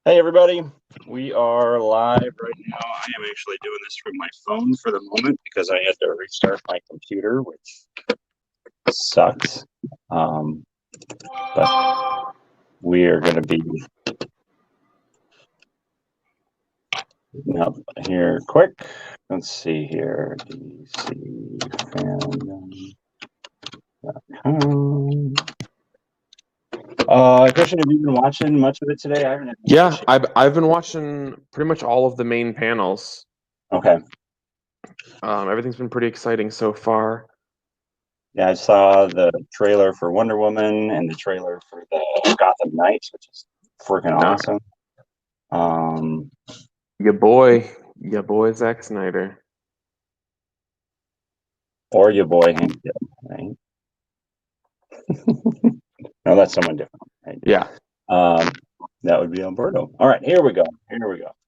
Hey everybody, we are live right now. I am actually doing this from my phone for the moment because I had to restart my computer, which sucks. But we are going to be up here quick. Let's see here, DC Fandom.com. Christian, have you been watching much of it today? I haven't. Yeah, I've been watching pretty much all of the main panels. Okay. Everything's been pretty exciting so far. Yeah, I saw the trailer for Wonder Woman and the trailer for the Gotham Knights, which is freaking awesome. Your boy Zack Snyder. Or your boy Hank Hill, right? No, that's someone different. Right? Yeah. That would be Alberto. All right, here we go.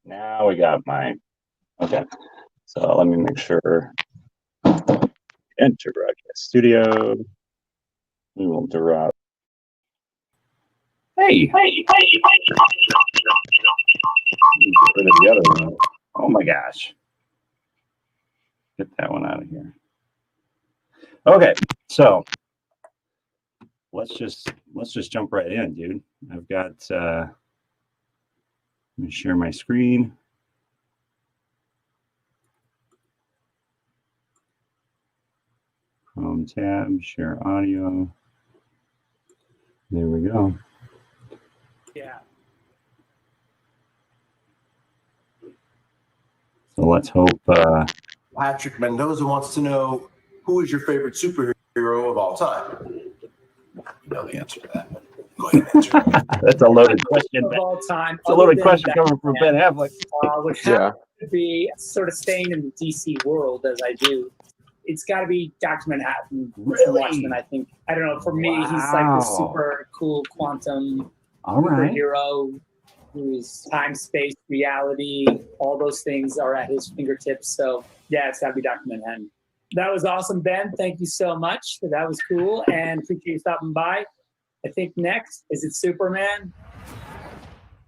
Now we got my. Okay, so let me make sure. Enter broadcast studio. We will drop. Hey. Get rid of the other one. Oh my gosh. Get that one out of here. Okay, so let's just jump right in, dude. I've got let me share my screen. Chrome tab, share audio. There we go. Yeah. So let's hope. Patrick Mendoza wants to know, who is your favorite superhero of all time? You know the answer to that. Go ahead and answer. That's a loaded question. Of all time, It's a loaded question coming from Ben Affleck. Would have to be sort of staying in the DC world as I do. It's got to be Dr. Manhattan. Really? Watchmen, I think. I don't know. For me, he's like this super cool quantum superhero whose time, space, reality, all those things are at his fingertips. So yeah, it's got to be Dr. Manhattan. That was awesome, Ben. Thank you so much. That was cool, and appreciate you stopping by. I think next, is it Superman?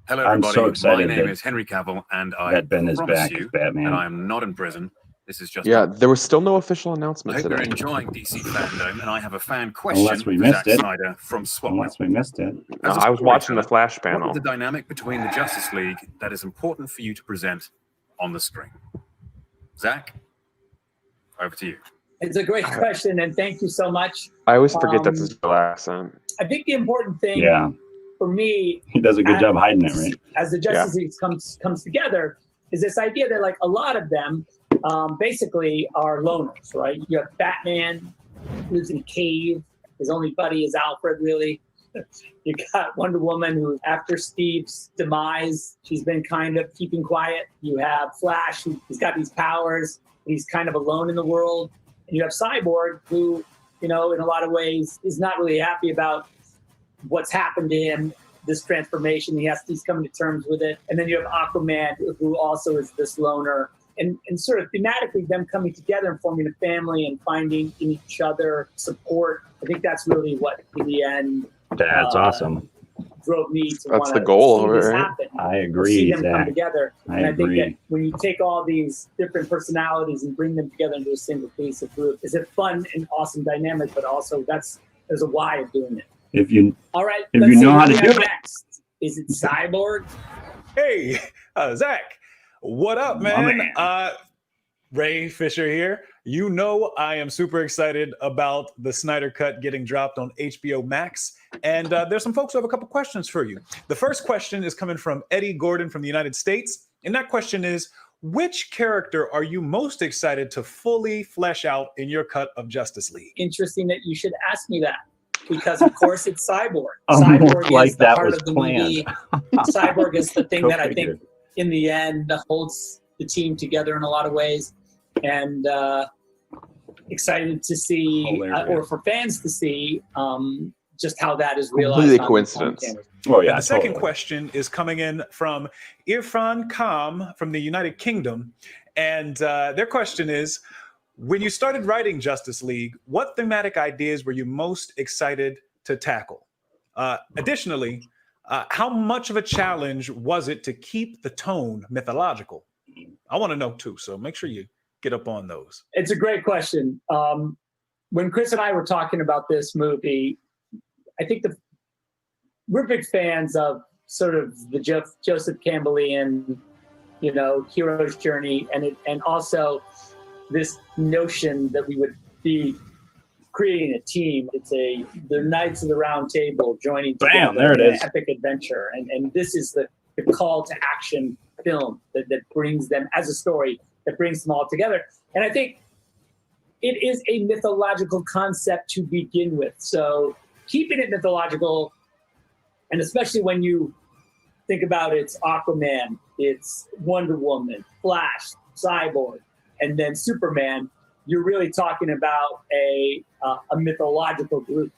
Hello, everybody. I'm so excited. My name is Henry Cavill, and I Ben is promise back you as Batman. that I am not in prison. This is just. There was still no official I announcement hope you're today. enjoying DC Fandom, and I have a fan question Unless we for missed Zack it. Snyder from Swap. Unless we missed it. No, I was watching the Flash What panel. is the dynamic between the Justice League that is important for you to present on the screen? Zach, over to you. It's a great question, and thank you so much. I always forget that's his real accent. I think the important thing for me, he does a good job hiding it, right? As the Justice League comes together, is this idea that like a lot of them basically are loners, right? You have Batman, who lives in a cave. His only buddy is Alfred, really. You got Wonder Woman, who after Steve's demise, she's been kind of keeping quiet. You have Flash, who's got these powers. He's kind of alone in the world. And you have Cyborg, who, you know, in a lot of ways is not really happy about what's happened to him, this transformation. He's coming to terms with it. And then you have Aquaman, who also is this loner. And sort of thematically, them coming together and forming a family and finding in each other support. I think that's really what, in the end, that's awesome. Drove me to that's the goal, see this right? happen. I agree. See them come together. I and agree. I think that when you take all these different personalities and bring them together into a single cohesive group, it's a fun and awesome dynamic. But also, there's a why of doing it. If you all right, if you know how to do it. Next. Is it Cyborg? Hey, Zach. What up, man? Ray Fisher here. You know I am super excited about the Snyder Cut getting dropped on HBO Max. And there's some folks who have a couple questions for you. The first question is coming from Eddie Gordon from the United States. And that question is, which character are you most excited to fully flesh out in your cut of Justice League? Interesting that you should ask me that. Because, of course, it's Cyborg. Cyborg like is the heart of the movie. Cyborg is the thing that I think, in the end, holds the team together in a lot of ways. And excited to see, or for fans to see, just how that is realized. Completely coincidence. Oh, yeah. And the second question is coming in from Irfan Kam from the United Kingdom. And their question is, when you started writing Justice League, what thematic ideas were you most excited to tackle? Additionally, How much of a challenge was it to keep the tone mythological? I want to know too, so make sure you get up on those. It's a great question. When Chris and I were talking about this movie, I think we're big fans of sort of the Joseph Campbellian, hero's journey, and also this notion that we would be creating a team. It's the Knights of the Round Table joining together There it in is. an epic adventure, and this is the call to action film that brings them as a story that brings them all together. And I think it is a mythological concept to begin with. So keeping it mythological, and especially when you think about it's Aquaman, it's Wonder Woman, Flash, Cyborg, and then Superman, you're really talking about a mythological group,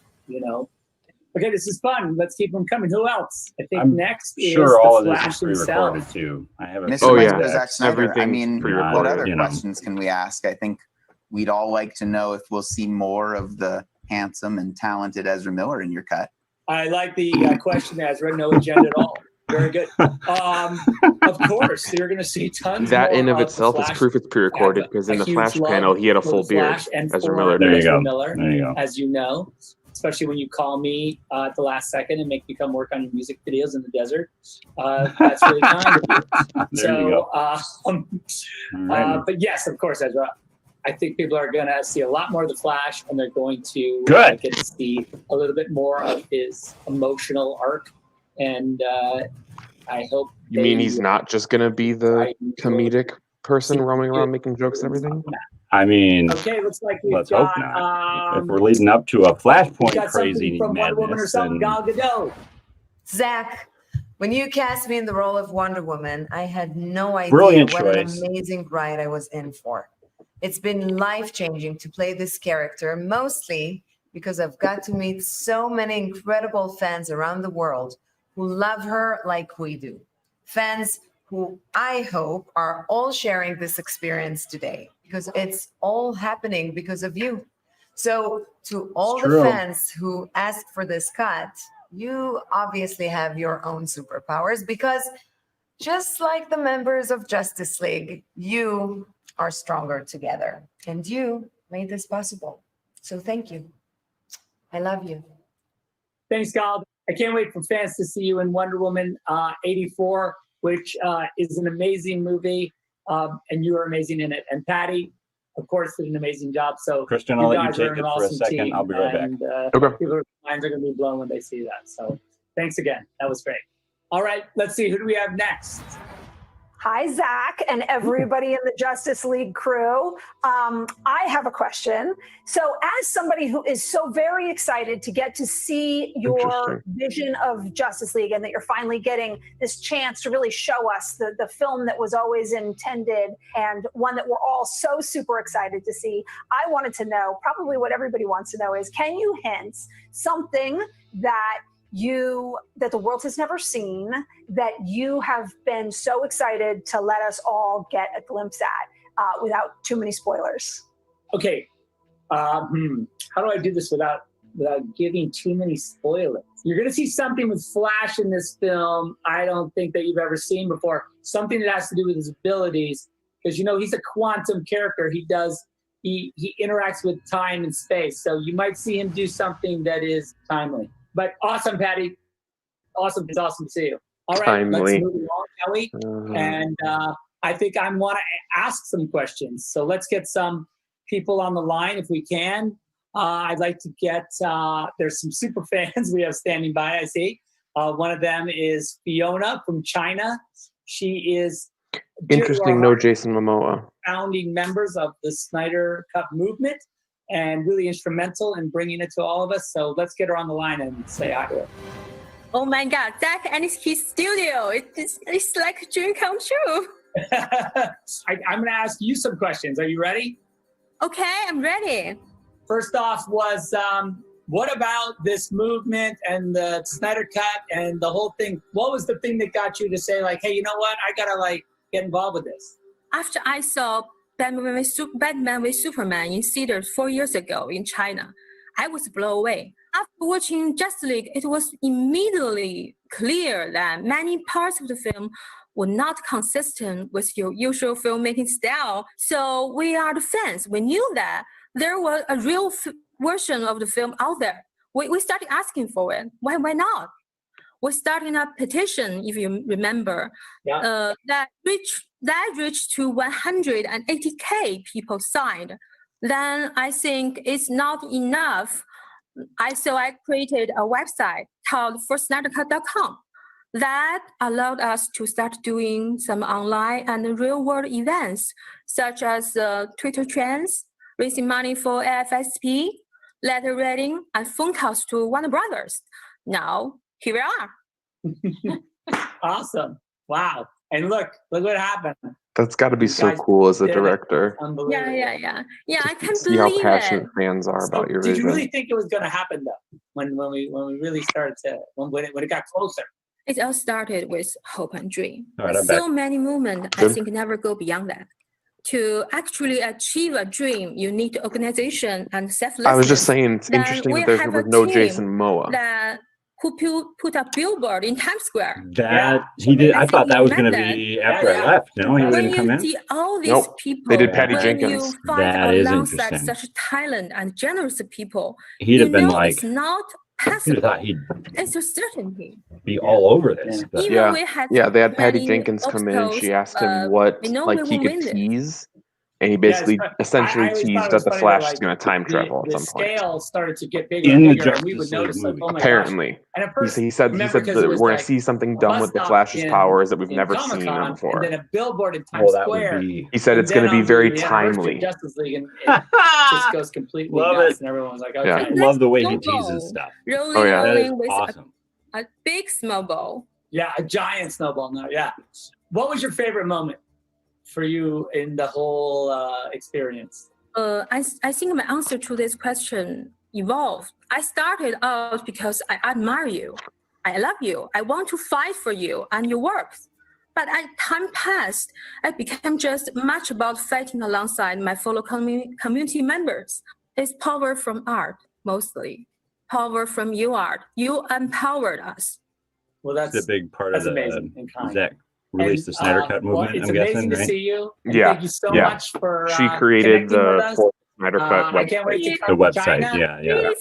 Okay, this is fun. Let's keep them coming. Who else? I think next is all the of this Flash is pre-recorded himself. too. I haven't. Mr. Oh, Vice yeah. President Zack Snyder. I Everything's mean, pre-recorded, what other you know. questions can we ask? I think we'd all like to know if we'll see more of the handsome and talented Ezra Miller in your cut. I like the question, Ezra. No agenda at all. Very good. Of course, you're going to see tons That more in of the itself is Flash. proof it's pre-recorded, because in the huge Flash love panel, he had a for full the beard. Flash and Ezra for Miller There you Ezra go. Miller, There you go. as you know, especially when you call me at the last second and make me come work on your music videos in the desert. That's really kind of you. There you go. All right. But yes, of course, Ezra. I think people are going to see a lot more of the Flash, and they're going to Good. get to see a little bit more of his emotional arc. And I hope. You mean he's not just going to be the comedic person See roaming you. around making jokes and everything? I mean, Okay, looks like we've let's hope got. not. If we're leading up to a we Flashpoint got something crazy from Wonder Woman madness, herself, then Gal Gadot. Zack, when you cast me in the role of Wonder Woman, I had no idea Brilliant what choice. an amazing ride I was in for. It's been life-changing to play this character, mostly because I've got to meet so many incredible fans around the world who love her like we do. Fans who I hope are all sharing this experience today, because it's all happening because of you. So to all It's the true. fans who asked for this cut, you obviously have your own superpowers, because just like the members of Justice League, you are stronger together, and you made this possible. So thank you. I love you. Thanks, Gal. I can't wait for fans to see you in Wonder Woman 84, which is an amazing movie, and you are amazing in it. And Patty, of course, did an amazing job. So Christian, I'll let you guys are take an it for a awesome second. team, I'll be right back. and, Okay. People's minds are going to be blown when they see that. So thanks again. That was great. All right, let's see. Who do we have next? Hi, Zach, and everybody in the Justice League crew. I have a question. So, as somebody who is so very excited to get to see your vision of Justice League, and that you're finally getting this chance to really show us the film that was always intended, and one that we're all so super excited to see, I wanted to know, probably what everybody wants to know is, can you hint something that the world has never seen, that you have been so excited to let us all get a glimpse at, without too many spoilers? Okay. How do I do this without giving too many spoilers? You're going to see something with Flash in this film I don't think that you've ever seen before. Something that has to do with his abilities, because he's a quantum character. He interacts with time and space, so you might see him do something that is timely. But awesome, Patty. Awesome. It's awesome to see you. All right, Timely. let's move along, shall we? And I think I want to ask some questions. So let's get some people on the line if we can. I'd like to get, there's some super fans we have standing by, I see. One of them is Fiona from China. She is Interesting, no Jason Momoa. founding members of the Snyder Cut movement, and really instrumental in bringing it to all of us. So let's get her on the line and say hi to her. Oh my God, Zack and his studio. It's like a dream come true. I'm going to ask you some questions. Are you ready? Okay, I'm ready. First off was, what about this movement and the Snyder Cut and the whole thing? What was the thing that got you to say, like, hey, you know what? I got to get involved with this. After I saw Batman with Superman in theaters 4 years ago in China, I was blown away. after watching Justice League, it was immediately clear that many parts of the film were not consistent with your usual filmmaking style. So we are the fans. We knew that there was a real version of the film out there. We started asking for it. Why not? We started a petition, if you remember, that reached to 180K people signed. Then I think it's not enough. So I created a website called forsnydercut.com that allowed us to start doing some online and real-world events, such as Twitter trends, raising money for AFSP, letter writing, and phone calls to Warner Brothers. Now, here we are. Awesome. Wow. And look what happened. That's got to be so cool as a director. Yeah. I can't See how believe passionate it. fans are about your Did vision. you really think it was going to happen though? When we really started to when it got closer? It all started with hope and dream. All right, I'm So back. many movements, I think, never go beyond that. To actually achieve a dream, you need organization and selflessness. I was just saying, it's Then interesting we that there have was a no team Jason Momoa. That who put a billboard in Times Square. He did. I thought that was going to Remember be after I left. No, he was when going to come you in. see all these Nope. people, They did Patty when Jenkins. you fight That is alongside interesting. such talent and generous people, He'd have you been know like, it's not You'd have possible. thought he'd It's a certainty. be all over this. But Even we had they had Patty many Jenkins come in and she obstacles, asked him what we know like we he will could win this. tease, and he basically essentially I always thought teased it that was the funny Flash that, is going to time travel the at some point. scale started to get bigger In and the bigger, and we would Justice League notice like, movie. oh my Apparently, gosh. And at first, he said remember, that because it we're was going like to see something a done bus with the stop Flash's in- powers that we've in never seen Comic-Con, before. and then a billboard in Times Oh, that would Square. be. He said And it's going to then be very on the anniversary of timely. Justice League, and it just goes completely Love nuts, it. and everyone was like, Yeah. okay. Love the way he Snowball. teases stuff. Rolling, Oh, yeah. That is rolling with awesome. a big snowball. Yeah, a giant snowball now. Yeah. What was your favorite moment for you in the whole experience? I think my answer to this question evolved. I started out because I admire you. I love you. I want to fight for you and your work. But as time passed, I became just much about fighting alongside my fellow community members. It's power from art, mostly. Power from your art. You empowered us. Well, That's a big part of that's amazing and kind. Zack released the Snyder Cut Well, movement. it's I'm amazing guessing, to right? see you. And Yeah, Thank you so yeah. much for She created connecting with the us. full Snyder Cut I can't wait to The come The to website, China. yeah.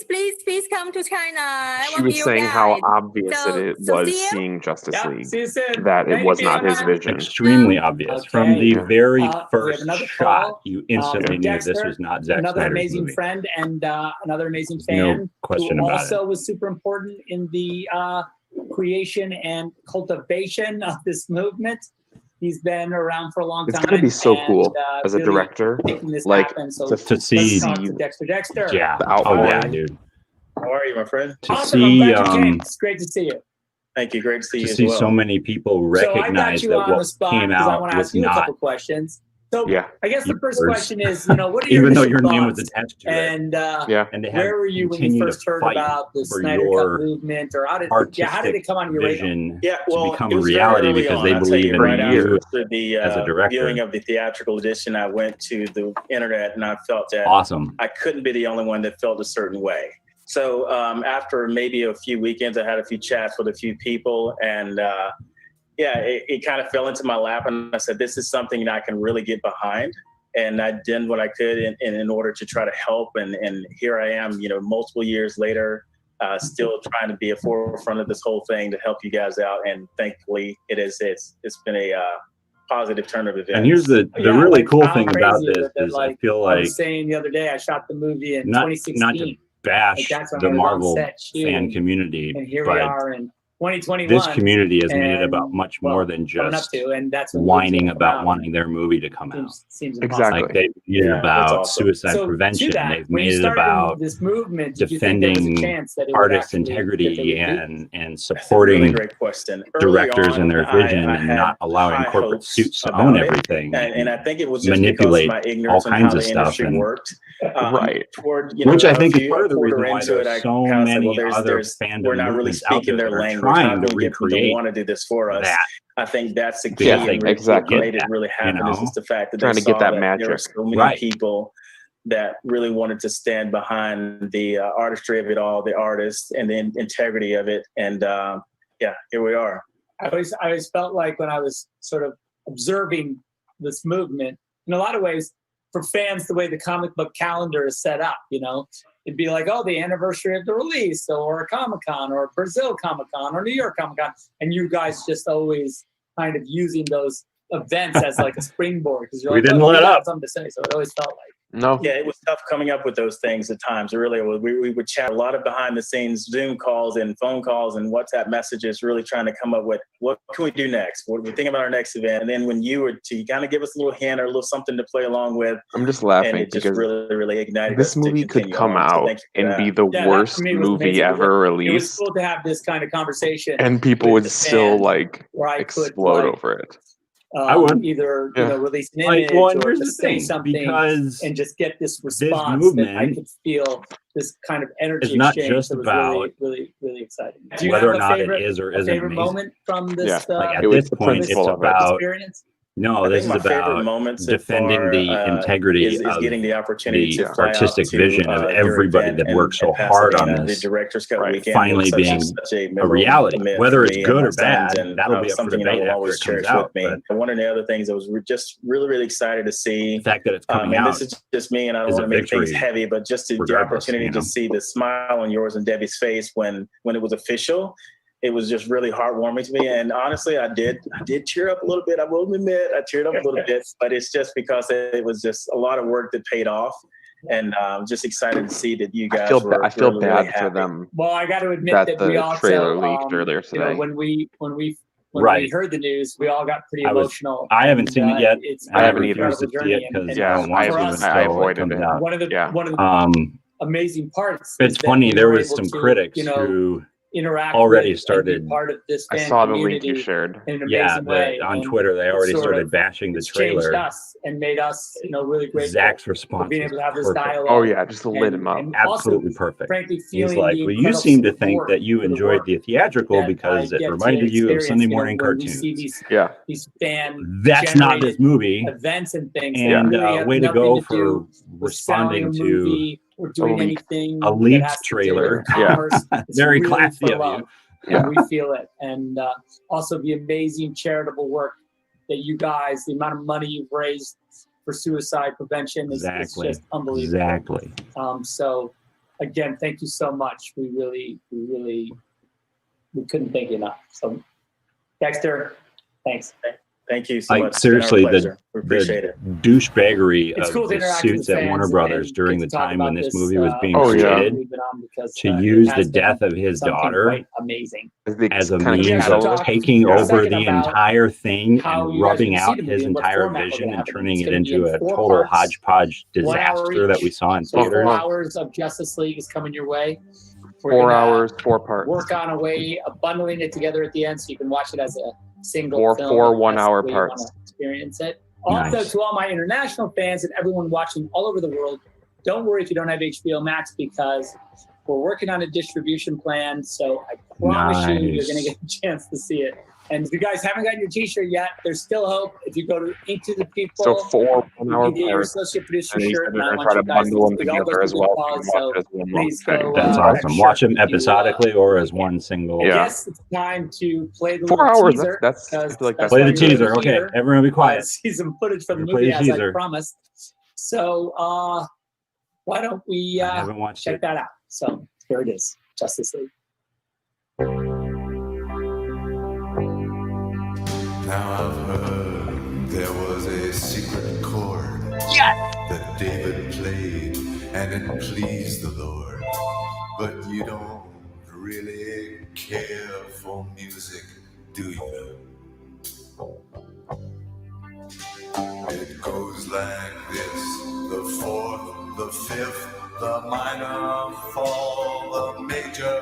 Please come to China. I She want to was be your saying how guide. obvious So it see was you. seeing Justice Yeah, League see you soon. that it Thank was you, not his Fiona. vision. Extremely obvious. From Okay. the very We have first another shot, call. you instantly knew this Dexter, was not Zack another Snyder's amazing movie. friend and another amazing No fan question who about also was super important in the creation and cultivation of this movement. He's been around for a long It's time. gonna be so and, cool as a really director, making this like happen. So to see let's talk to Dexter. Dexter. Yeah. the Oh yeah, outpouring. dude. How are you, my friend? To Awesome. I'm see glad you came. It's great to see you. Thank you. Great to see you to as see well. so many people So I recognize got you that on the what spot came because I out want to was ask you a not, couple questions. So Yeah. I guess the first yours. question is, what are your even though initial your name was thoughts? attached to it, And Yeah. and to have where were you when you continued first to heard fight about the for Snyder Cut your movement, or how did artistic it come on your radar? vision Yeah, well, to become it a was very reality early because on. they I'll tell believe you, in right you after the as a director. viewing of the theatrical edition, I went to the internet and I felt that Awesome. I couldn't be the only one that felt a certain way. So after maybe a few weekends, I had a few chats with a few people, and it kind of fell into my lap, and I said, this is something that I can really get behind. And I did what I could in order to try to help. And here I am, multiple years later, still trying to be a forefront of this whole thing to help you guys out. And thankfully, it's been a positive turn of events. And here's the really cool thing about this is I feel I like was saying the other day, I shot the movie in not 2016. to bash Like, that's when the I was on Marvel set shooting, fan community, and here we but are in 2021. this community has made it and, about much well, more than coming up just to, and that's what whining movies about come out. wanting their movie to come out. Seems Exactly. Like they've made it Yeah, that's about awesome. suicide So, prevention. to that, They've when you made it started about this movement, did you think there was a defending chance that it would artist actually- that they integrity would be? and That's a really supporting great question. directors Early and their on, I vision and had not allowing high corporate hopes suits to about own it. everything And I think it was just manipulate because of my ignorance all on kinds how of the stuff industry and- worked. Right. Which I think is a part of the reason quarter why into there's it, I so kind of said, many well, other we're fandom not really movements out speaking there their that are language. trying How to can we get them to recreate want to do this for us? that. I think that's the key. Yeah, and exactly. what made it really happen is know? just the fact that Trying they to get saw that that there were magic. so many Right. people that really wanted to stand behind the artistry of it all, the artist, and the integrity of it. And yeah, here we are. I always felt like when I was sort of observing this movement, in a lot of ways, for fans, the way the comic book calendar is set up, you know, it'd be like, oh, the anniversary of the release, or a Comic-Con, or Brazil Comic-Con, or New York Comic-Con, and you guys just always kind of using those events as like a springboard, because We didn't let up. Something to say, so it always felt like. No. Yeah, it was tough coming up with those things at times. It really was. We would chat a lot of behind the scenes Zoom calls and phone calls and WhatsApp messages, really trying to come up with what can we do next? What are we thinking about our next event? And then when you were to kind of give us a little hint or a little something to play along with. I'm just laughing and it just because really ignited this us to movie could continue come on. So out thank you for and that. be the Yeah, that worst for me was movie amazing. ever It was released, cool to have this kind of conversation, and people with would the still fans like where I could explode like, over it. I would. either Yeah. release an Like, image well, and or here's just the say thing, something because and just get this response that I movement could feel this kind of energy is not exchange. just that was about really exciting. Do you whether have or a not favorite, it is or a isn't favorite amazing. moment from this? Yeah, Like at it was this the point, it's principle of it. about experience. no. I This think is my favorite about moments so defending far, the integrity is of getting the opportunity the to fly artistic out to, vision of your everybody event that worked so in hard on Pasadena. this The Director's Cut Right. weekend finally was being such a a memorable reality. event Whether for it's me good and or my sons, bad, and that'll be up for something I debate will after always it comes cherish out. with me. But And one of the other things I was just really excited to see. the fact that it's coming And out this is just me, and I don't is want a to make things victory heavy, but just the regardless, opportunity you know? to see the smile on yours and Debbie's face when it was official. It was just really heartwarming to me. And honestly, I did tear up a little bit. I will admit I teared up a little bit, but it's just because it was just a lot of work that paid off. And I'm just excited to see that you guys I feel really, bad really for happy. them Well, I got to admit that that we the also, trailer leaked earlier you know, today. when we Right. heard the news, we all got pretty I was- emotional. I haven't and, seen it yet. It's I been haven't an either. incredible To see journey, it because and Yeah, I don't want for to us, until I it avoided comes it. out. one of the Yeah. one of the amazing parts. is It's that funny. we There were was able some to, critics you know, who interact already with and started- be part of this I fan saw the link you community shared. in an Yeah, amazing way. on and Twitter they it already sort started of- bashing the it's changed trailer. us and made us, you know, really grateful Zach's for response being was able to have this perfect. dialogue. Oh yeah, just lit and- him up. and also, Absolutely perfect. frankly, He's feeling like, the well, you incredible seem to think support that you for the enjoyed work the theatrical that because I it get to reminded you of experience, Sunday you know, morning when we cartoons. see these Yeah. fan That's not this generated movie. events and things. And that really have way to nothing go to for do with selling responding a to movie or doing leaked- anything a that leaked has to do trailer. with commerce. It's Very really classy for of love, you. Yeah. and we feel it. And also the amazing charitable work that you guys, the amount of money you've raised for suicide prevention is Exactly. just unbelievable. Exactly. So again, thank you so much. We couldn't thank you enough. So Dexter, thanks. Thank you so Like, much. It's been our seriously, pleasure. We appreciate The it. douchebaggery It's of cool to the interact with suits the at Warner fans Brothers and during get the to talk time when about this movie was being Oh, yeah. created we've been on because, to it use has the been death of his something daughter quite amazing. as a kinda means came out of of it. taking Yeah. over Second the about entire thing how and you guys rubbing will see out the his movie and what entire format we're vision gonna and have it in. turning It's it gonna be into in a 4 total parts, hodgepodge 1 hour disaster that each. we saw in So 4 theaters. hours of Justice League is coming your way. We're 4 gonna hours, 4 parts. Work on a way of bundling it together at the end so you can watch it as a single Four film. 4 if 1 that's hour the way you wanna parts. experience it. Also, Nice. to all my international fans and everyone watching all over the world, don't worry if you don't have HBO Max because we're working on a distribution plan. So I promise you, you're Nice. going to get a chance to see it. And if you guys haven't gotten your T-shirt yet, there's still hope. If you go to Into the People, So 4 1 you hour can get your parts. associate producer And he shirt. said And they're I gonna want try you to guys bundle them we all together go as through well. the So you cause, can so watch it as one please long go. thing. That's get awesome. a Watch shirt them if you, episodically or as one single. Yeah. Yes, it's time to play the 4 little hours. teaser. That's I 'cause feel like that's Play why the you're teaser. over Okay, here. everyone be quiet. See some footage from the Play movie the as I teaser. promised. So why don't we I haven't watched check it. that out? So here it is, Justice League. Now I've heard there was a secret chord that David played and it pleased the Lord. But you don't really care for music, do you? It goes like this: the fourth, the fifth, the minor fall, the major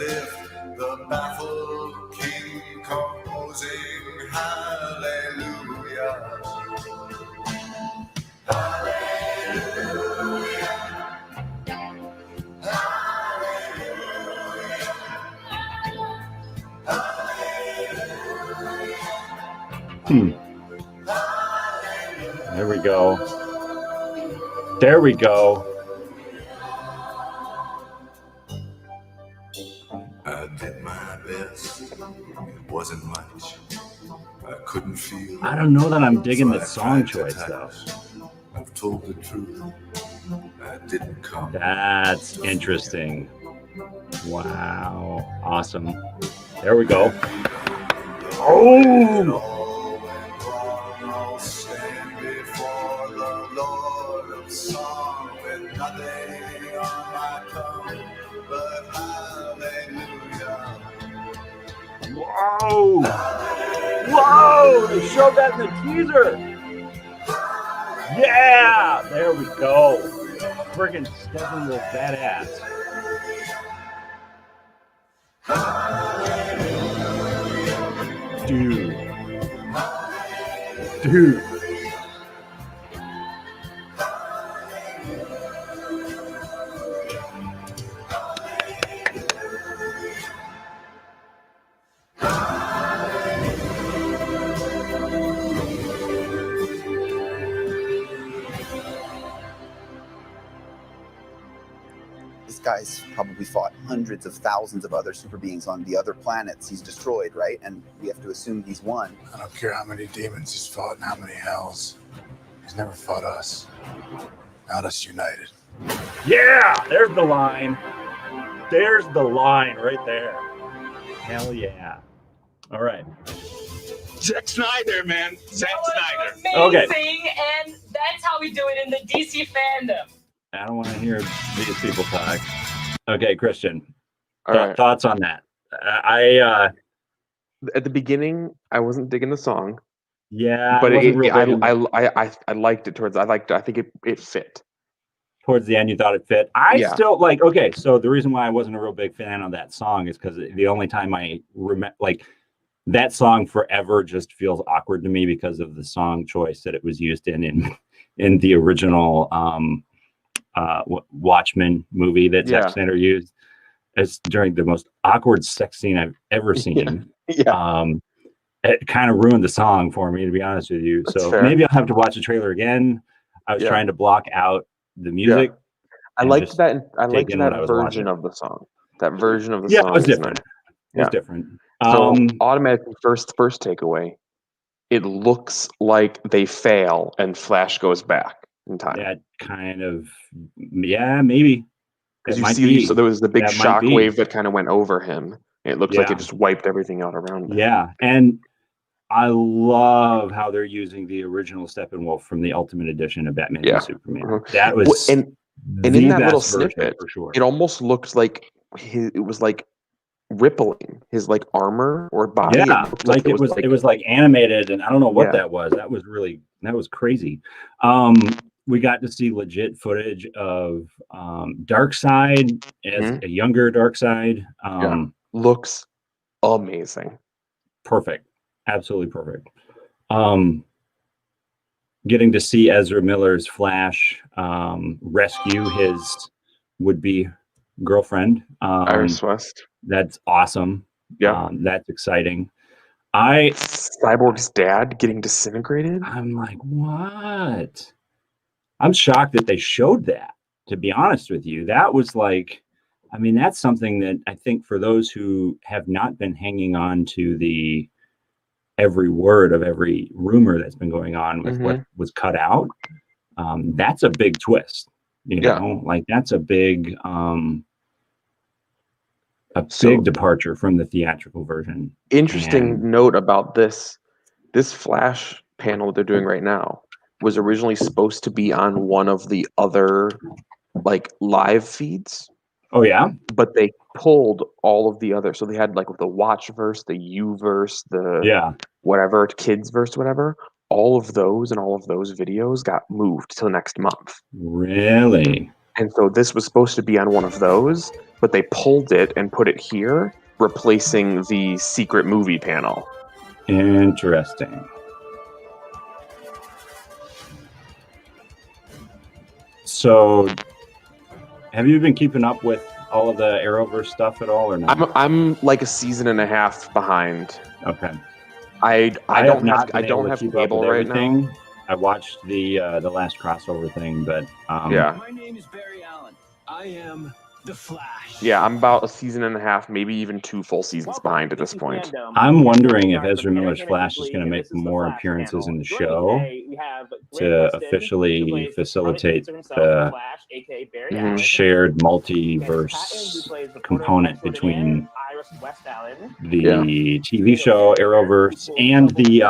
lift, the baffled king composing hallelujah. There we go. There we go. I did my best. It wasn't much. I couldn't feel. I don't know that I'm digging so the I song tried to choice though. touch. I've told the truth. I didn't come. That's interesting. Wow. Awesome. There we go. Oh! I'll stand before the Lord of song with nothing on my tongue but hallelujah. Whoa! Whoa! They showed that in the teaser. Yeah! There we go. Friggin' Steppenwolf badass. Dude. This guy's probably fought hundreds of thousands of other super beings on the other planets he's destroyed, right? And we have to assume he's won. I don't care how many demons he's fought and how many hells. He's never fought us. Not us united. Yeah! There's the line. There's the line right there. Hell yeah. All right. Zack Snyder, man. Zack Snyder. Amazing, and that's how we do it in the DC fandom. I don't want to hear these people talk. Okay, Christian. All right. Thoughts on that? I At the beginning, I wasn't digging the song. Yeah, but I wasn't real big I liked it I think it fit. Towards the end, you thought it fit. I Yeah. still like. Okay, so the reason why I wasn't a real big fan of that song is because the only time I remember, like, that song forever just feels awkward to me because of the song choice that it was used in the original Watchmen movie that Zack Snyder used. It's during the most awkward sex scene I've ever seen. It kind of ruined the song for me, to be honest with you. That's so fair. maybe I'll have to watch the trailer again. I was trying to block out the music. I and liked just that. I take liked in what I that was version watching. of the song. That version of the Yeah, song it was is different. nice. It was different. So automatically, first takeaway, it looks like they fail and Flash goes back in time. That kind of, yeah, maybe. Because That you might see, be. so there was the big That might shock be. wave that kind of went over him. It looks like Yeah. it just wiped everything out around him. Yeah, and I love how they're using the original Steppenwolf from the Ultimate Edition of Batman v Superman. That was and in the that little best version snippet, for sure. it almost looked like it was like rippling his like armor or body. Yeah, looked like it was like animated, and I don't know what that was. That was crazy. We got to see legit footage of Darkseid as a younger Darkseid. Looks amazing. Perfect. Absolutely perfect. Getting to see Ezra Miller's Flash rescue his would-be girlfriend. Iris West. That's awesome. Yeah. That's exciting. Cyborg's dad getting disintegrated. I'm like, what? I'm shocked that they showed that, to be honest with you. That was like, I mean, that's something that I think for those who have not been hanging on to the every word of every rumor that's been going on with what was cut out, that's a big twist. You know, like that's a big departure from the theatrical version. Interesting note about this Flash panel that they're doing right now was originally supposed to be on one of the other like live feeds. Oh yeah, but they pulled all of the other. So they had like the Watchverse, the Uverse, the whatever Kids verse, whatever. All of those and all of those videos got moved till next month. Really? And so this was supposed to be on one of those, but they pulled it and put it here, replacing the secret movie panel. Interesting. So, have you been keeping up with all of the Arrowverse stuff at all, or not? I'm like a season and a half behind. Okay. I don't have keep up cable with right now. everything. I watched the last crossover thing, but yeah. My name is Barry Allen. I am the Flash. Yeah, I'm about a season and a half, maybe even 2 full seasons behind at this point. I'm wondering if Ezra Miller's Flash is going to make more appearances in the show to officially facilitate the shared multiverse component between the TV show Arrowverse and the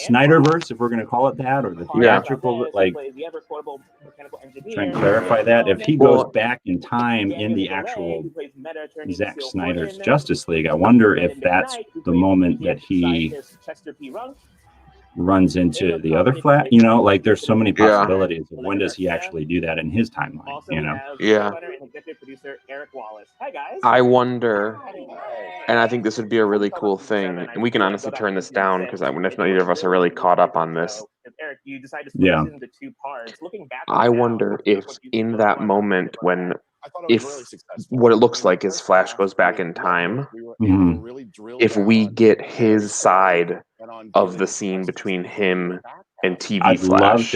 Snyderverse, if we're going to call it that, or the theatrical, like, trying to clarify that. If he goes back in time in the actual Zack Snyder's Justice League, I wonder if that's the moment that he runs into the other Flash. You know, like, there's so many possibilities of when does he actually do that in his timeline, you know? Yeah. I wonder, and I think this would be a really cool thing, and we can honestly turn this down because if neither of us are really caught up on this. Yeah. I wonder if in that moment when, if what it looks like is Flash goes back in time, if we get his side of the scene between him and TV I'd Flash.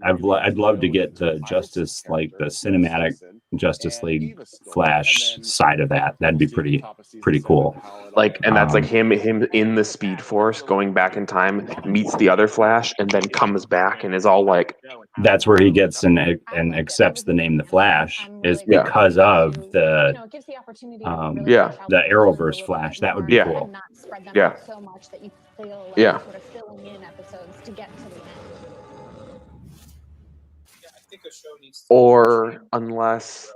I'd love to get the Justice, like the cinematic Justice League Flash side of that. That'd be pretty cool. Like, and that's like him in the Speed Force going back in time, meets the other Flash, and then comes back and is all like. That's where he gets and accepts the name the Flash, is because of the the Arrowverse Flash. That would be cool. Yeah. Yeah. Or unless,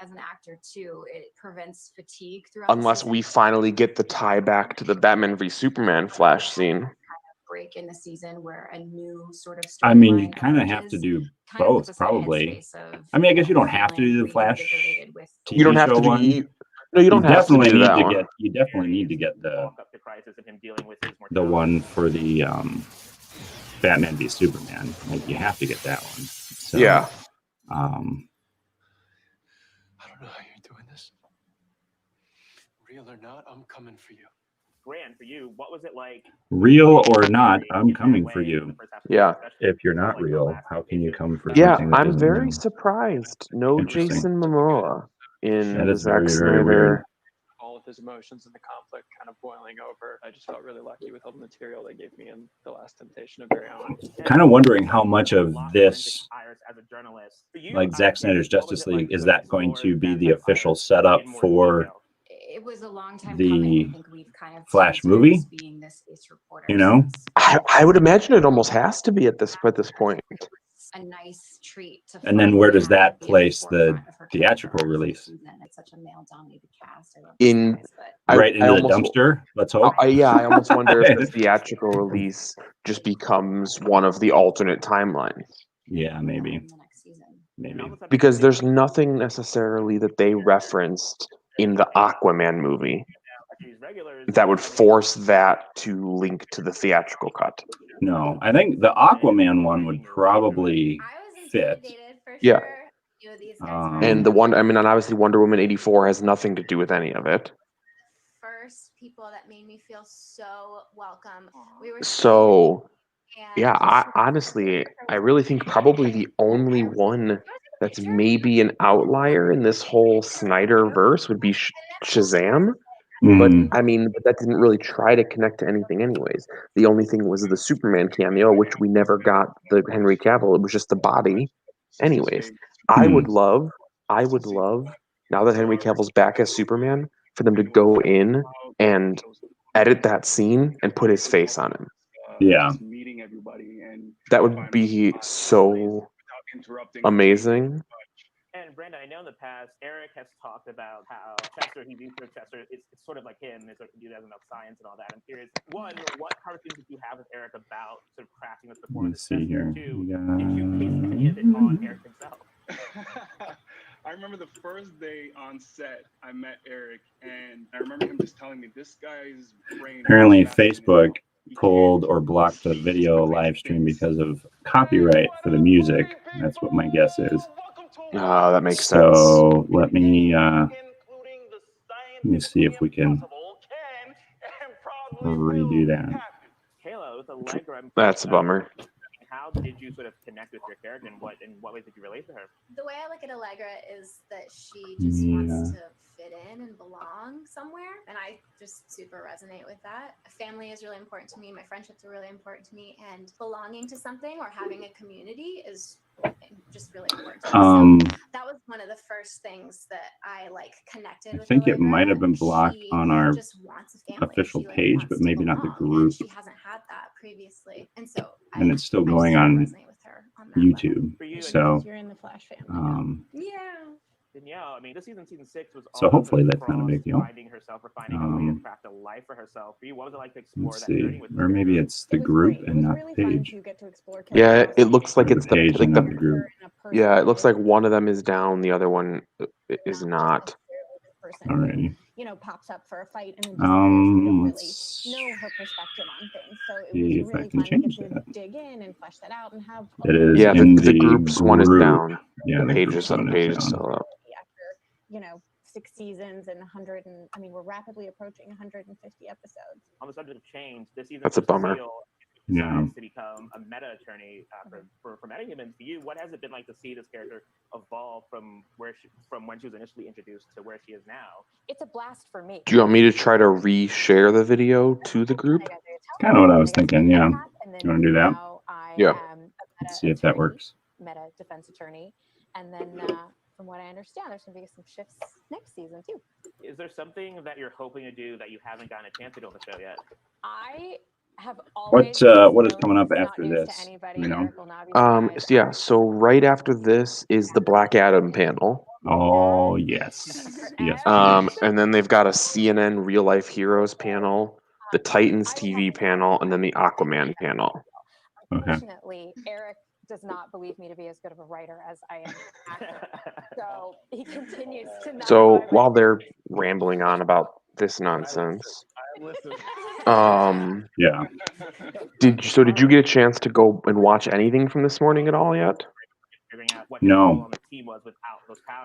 as an actor too, it prevents fatigue throughout. Unless we finally get the tie back to the Batman v Superman Flash scene. Break in the season where a new sort of. I mean, you kind of have to do both, probably. I mean, I guess you don't have to do the Flash TV you don't have show to do. one. No, you don't have to do that one. You definitely need to get the one for the Batman v Superman. Like, you have to get that one. So, yeah. I don't know how you're doing this. Real or not, I'm coming for you. Grant, for you, what was it like? Real or not, I'm coming for you. Yeah. If you're not real, how can you come for Yeah, something that I'm isn't very real? surprised. No Jason Momoa in That the is Zack very, very Snyder. weird. All of his emotions and the conflict kind of boiling over. I just felt really lucky with all the material they gave me in The Last Temptation of Barry Allen. Kind of wondering how much of this, like Zack Snyder's Justice League, is that going to be the official setup for It was a long time the coming. I think we've kind of Flash movie? being this ace reporter. You know? I would imagine it almost has to be at this point. A nice treat to. And then where does that place the theatrical release? It's such a male-dominated cast. Right into the dumpster? Let's hope. I almost wonder if the theatrical release just becomes one of the alternate timelines. Yeah, maybe. Maybe. Because there's nothing necessarily that they referenced in the Aquaman movie that would force that to link to the theatrical cut. No, I think the Aquaman one would probably fit. Yeah. And and obviously Wonder Woman 84 has nothing to do with any of it. First people that made me feel so welcome. We were So, yeah, I really think probably the only one that's maybe an outlier in this whole Snyder verse would be Shazam. But I mean, that didn't really try to connect to anything anyways. The only thing was the Superman cameo, which we never got the Henry Cavill. It was just the body. Anyways, I would love, now that Henry Cavill's back as Superman, for them to go in and edit that scene and put his face on him. Yeah. That would be so amazing. And Brandon, I know in the past, Eric has talked about how Chester, he views Chester, it's sort of like him, it's like he doesn't know science and all that. I'm curious, one, what conversations did you have with Eric about sort of crafting this performance? Let's see here. Two, did you base any of it on Eric himself? I remember the first day on set, I met Eric, and I remember him just telling me this guy's brain. Apparently, Facebook pulled or blocked the video live stream because of copyright for the music. That's what my guess is. Oh, that makes sense. So let me see if we can redo that. with Allegra, That's a bummer. how did you sort of connect with your character, and what ways did you relate to her? The way I look at Allegra is that she just wants to fit in and belong somewhere, and I just super resonate with that. Family is really important to me. My friendships are really important to me, and belonging to something or having a community is just really important to me. So that was one of the first things that I like connected with. I think it Allegra. might have been blocked on our just wants a family. official She, like, page, wants but to maybe not the belong, group. and she hasn't had that previously, and so And it's still going on YouTube. So, You're in the Flash family. Yeah. Danielle, I mean, this season 6 was so all hopefully sort of that's not a big deal. finding herself or finding a way to craft a life for herself. For you, what was it like to explore Let's that journey see. with Or maybe it's the group and not the page. Yeah, it looks like Or it's the page like and not the group. Yeah, it looks like one of them is down, the other one is not. Alrighty. Pops up for a fight and then don't really Let's know her perspective on things. So it see was if I really can fun to get change to that. dig in and flesh that out and have. It is Yeah, in the group's one is group. down. Yeah, the page group's is one page is is down. still up. After 6 seasons and 100 and I mean we're rapidly approaching 150 episodes. On the subject of change, this season That's a bummer. Yeah. to become a meta attorney for metahumans. For you, what has it been like to see this character evolve from when she was initially introduced to where she is now? It's a blast for me. Do you want me to try to reshare the video to the group? Kind of what I was thinking. Yeah. You want to do that? Yeah. Let's see if that works. Meta defense attorney, and then from what I understand, there's going to be some shifts next season too. Is there something that you're hoping to do that you haven't gotten a chance to do on the show yet? I have always What is coming up after this? You know? Yeah, so right after this is the Black Adam panel. Oh yes. Yes. And then they've got a CNN Real Life Heroes panel, the Titans TV panel, and then the Aquaman panel. Okay. Unfortunately, Eric does not believe me to be as good of a writer as I am an actor. So he continues to not. So while they're rambling on about this nonsense, yeah. Did you get a chance to go and watch anything from this morning at all yet? No.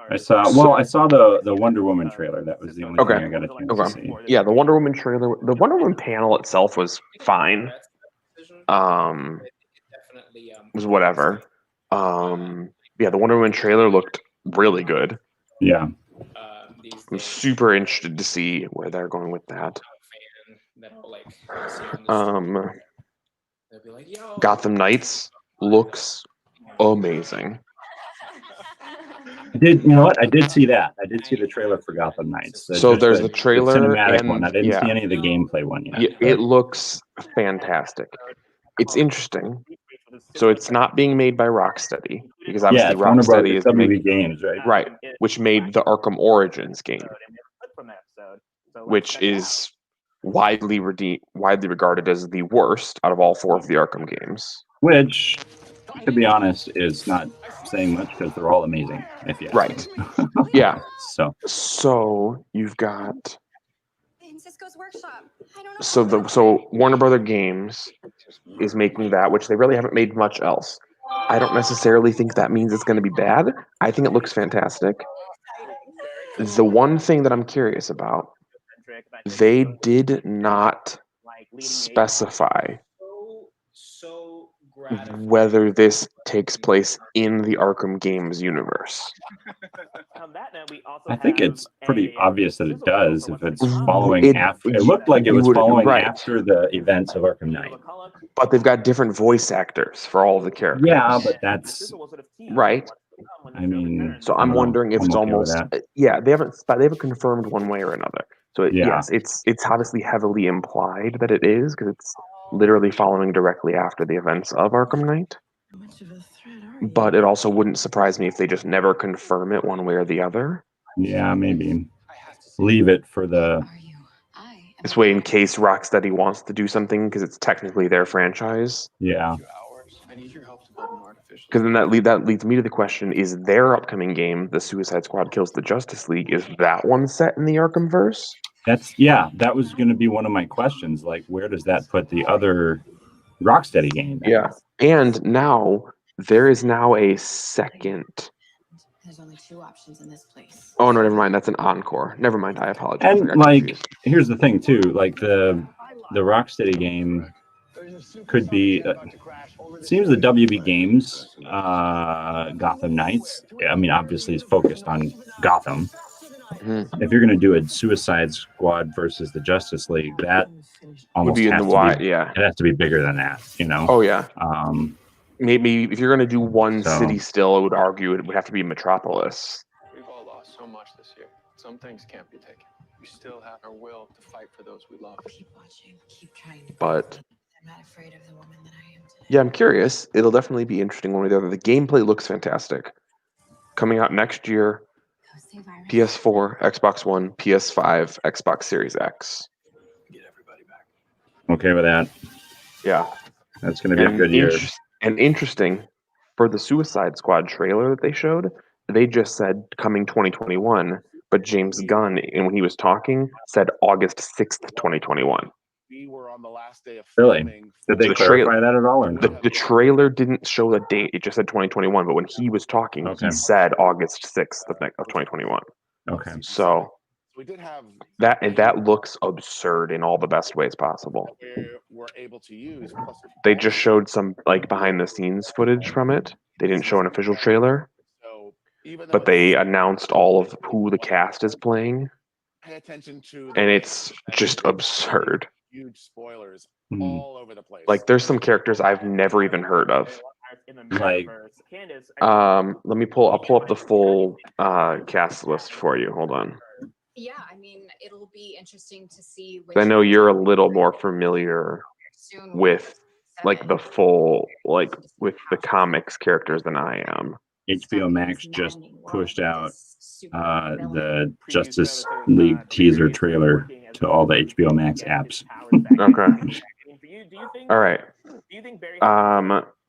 I saw the Wonder Woman trailer. That was the only thing I got a chance to see. Yeah, the Wonder Woman trailer, the Wonder Woman panel itself was fine. Was whatever. Yeah, the Wonder Woman trailer looked really good. Yeah. I'm super interested to see where they're going with that. Gotham Knights looks amazing. You know what? I did see that. I did see the trailer for Gotham Knights. So there's the trailer, cinematic and one. I didn't see any of the gameplay one yet. It looks fantastic. It's interesting. So it's not being made by Rocksteady because obviously Rocksteady is WB Games, right? Right, which made the Arkham Origins game, which is widely regarded as the worst out of all 4 of the Arkham games. Which, to be honest, is not saying much because they're all amazing. If you right, yeah. So you've got In Cisco's workshop. I don't know. so Warner Brother Games is making that, which they really haven't made much else. I don't necessarily think that means it's going to be bad. I think it looks fantastic. The one thing that I'm curious about, they did not specify whether this takes place in the Arkham games universe. I think it's pretty obvious that it does if it's following after. It looked like it was following after the events of Arkham Knight. But they've got different voice actors for all the characters. Yeah, but that's right. I mean, so I'm wondering if it's almost they haven't confirmed one way or another. So yes, it's obviously heavily implied that it is because it's literally following directly after the events of Arkham Knight. But it also wouldn't surprise me if they just never confirm it one way or the other. Yeah, maybe leave it for this way in case Rocksteady wants to do something because it's technically their franchise. Yeah. Because then that leads me to the question: is their upcoming game, The Suicide Squad Kills the Justice League, is that one set in the Arkhamverse? That was going to be one of my questions. Like, where does that put the other Rocksteady game? Yeah, and now there is now a second. There's only 2 options in this place. Oh no, never mind. That's an encore. Never mind. I apologize. And like, here's the thing too. Like the Rocksteady game could be. Seems the WB Games Gotham Knights. I mean, obviously, it's focused on Gotham. Mm-hmm. If you're going to do a Suicide Squad versus the Justice League, that almost be in has the to Y. be. Yeah. It has to be bigger than that. You know. Oh yeah. Maybe if you're going to do one so. city, still, I would argue it would have to be Metropolis. We've all lost so much this year. Some things can't be taken. We still have our will to fight for those we love. Keep watching. Keep trying to. But I'm not afraid of the woman that I am today. yeah, I'm curious. It'll definitely be interesting one way or the other. The gameplay looks fantastic. Coming out next year, PS4, Xbox One, PS5, Xbox Series X. Okay with that. Yeah. That's going to be a good year. And interesting, for the Suicide Squad trailer that they showed, they just said coming 2021, but James Gunn, and when he was talking, said August 6th, 2021. We were on the last day of Really? Did they The clarify that at all? Or no? The trailer didn't show a date; it just said 2021. But when he was talking, he said August 6th of 2021. Okay. So we did have that looks absurd in all the best ways possible. We're able to use. They just showed some like behind the scenes footage from it. They didn't show an official trailer, but they announced all of who the cast is playing, Pay attention to and it's just absurd. Huge spoilers Hmm. all over the place. Like there's some characters I've never even heard of. Like, I'll pull up the full cast list for you. Hold on. Yeah, I mean, it'll be interesting to see. I know you're a little more familiar with like the full, like with the comics characters than I am. HBO Max just pushed out the Justice League teaser trailer to all the HBO Max apps. Okay. All right.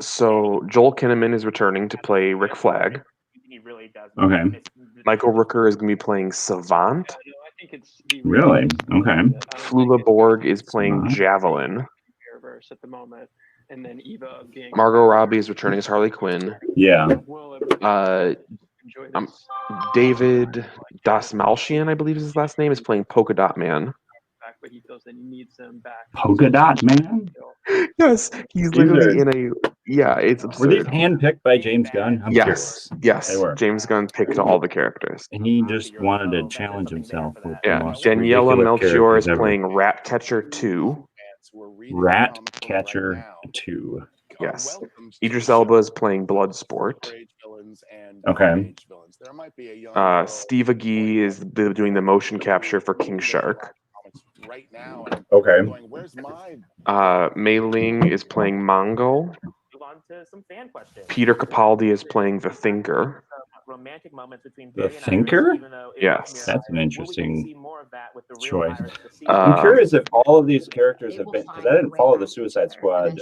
So Joel Kinnaman is returning to play Rick Flag. Okay. Michael Rooker is going to be playing Savant. Really? Okay. Flula Borg is playing Javelin. At the moment, and then Eva being Margot Robbie is returning as Harley Quinn. Yeah. David Dasmalchian, I believe is his last name, is playing Polka Dot Man. But he feels that he needs them back. Polka Dot Man? Yes, he's literally in a. Yeah, it's absurd. Were these handpicked by James Gunn? I'm curious. Yes. They were. James Gunn picked all the characters. And he just wanted to challenge himself with the Yeah, most Daniela ridiculous Melchior is characters ever. playing Ratcatcher 2. Ratcatcher 2. Yes. Idris Elba is playing Bloodsport. Okay. Steve Agee is doing the motion capture for King Shark. Okay. Mei Ling is playing Mongo. Move on to some fan questions. Peter Capaldi is playing the Thinker. Romantic moments between The Barry and Thinker? Iris, even though it Yes. was That's an Will we interesting see more of that with the real choice. Iris this season? I'm curious if all of these characters have been, because I didn't follow the Suicide Squad.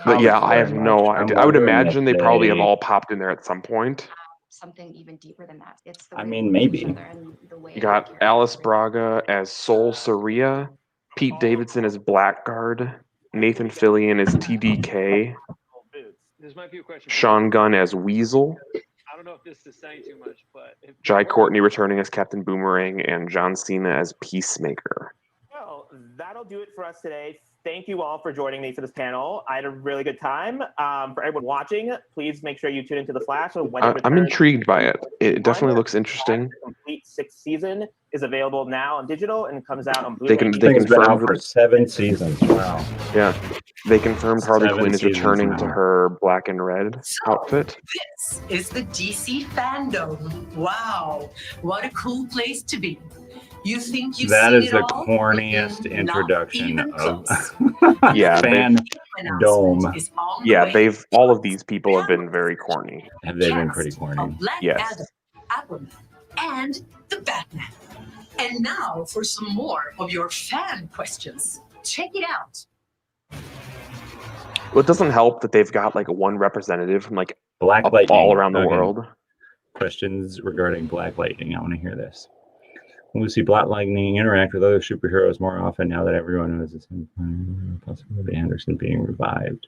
But yeah, I have no I'm idea. I would wondering imagine if they probably have they- all popped in there at some point. Something even deeper than that. It's the I way mean, we love maybe. each other and the way You got we care. Alice Braga as Sol Saria, Pete Davidson as Blackguard, Nathan Fillion as TDK, This might be a question. Sean Gunn as Weasel, I don't know if this is saying too much, but if Jai Courtney returning as Captain Boomerang, and John Cena as Peacemaker. Well, that'll do it for us today. Thank you all for joining me for this panel. I had a really good time. For everyone watching, please make sure you tune into The Flash. When it I'm returns. intrigued by it. It definitely looks interesting. The complete 6th season is available now on digital and comes out on They Blu-ray. they Thing's been out confirmed for 7 seasons. Wow. Yeah, they confirmed Harley 7 Quinn is seasons returning now. to her black and red outfit. This is the DC Fandom. Wow, what a cool place to be. You think you've That seen is it the all? corniest Not introduction even of Yeah, Fan Dome. Is on the Yeah, way. all of these people have been very corny. Have they been pretty corny? Black Yes. Adam, Aquaman, and the Batman. And now for some more of your fan questions. Check it out. Well, it doesn't help that they've got like one representative from like Black all Lightning. around the Okay. world. Questions regarding Black Lightning. I want to hear this. Will we see Black Lightning interact with other superheroes more often now that everyone knows it's possibility Anderson being revived?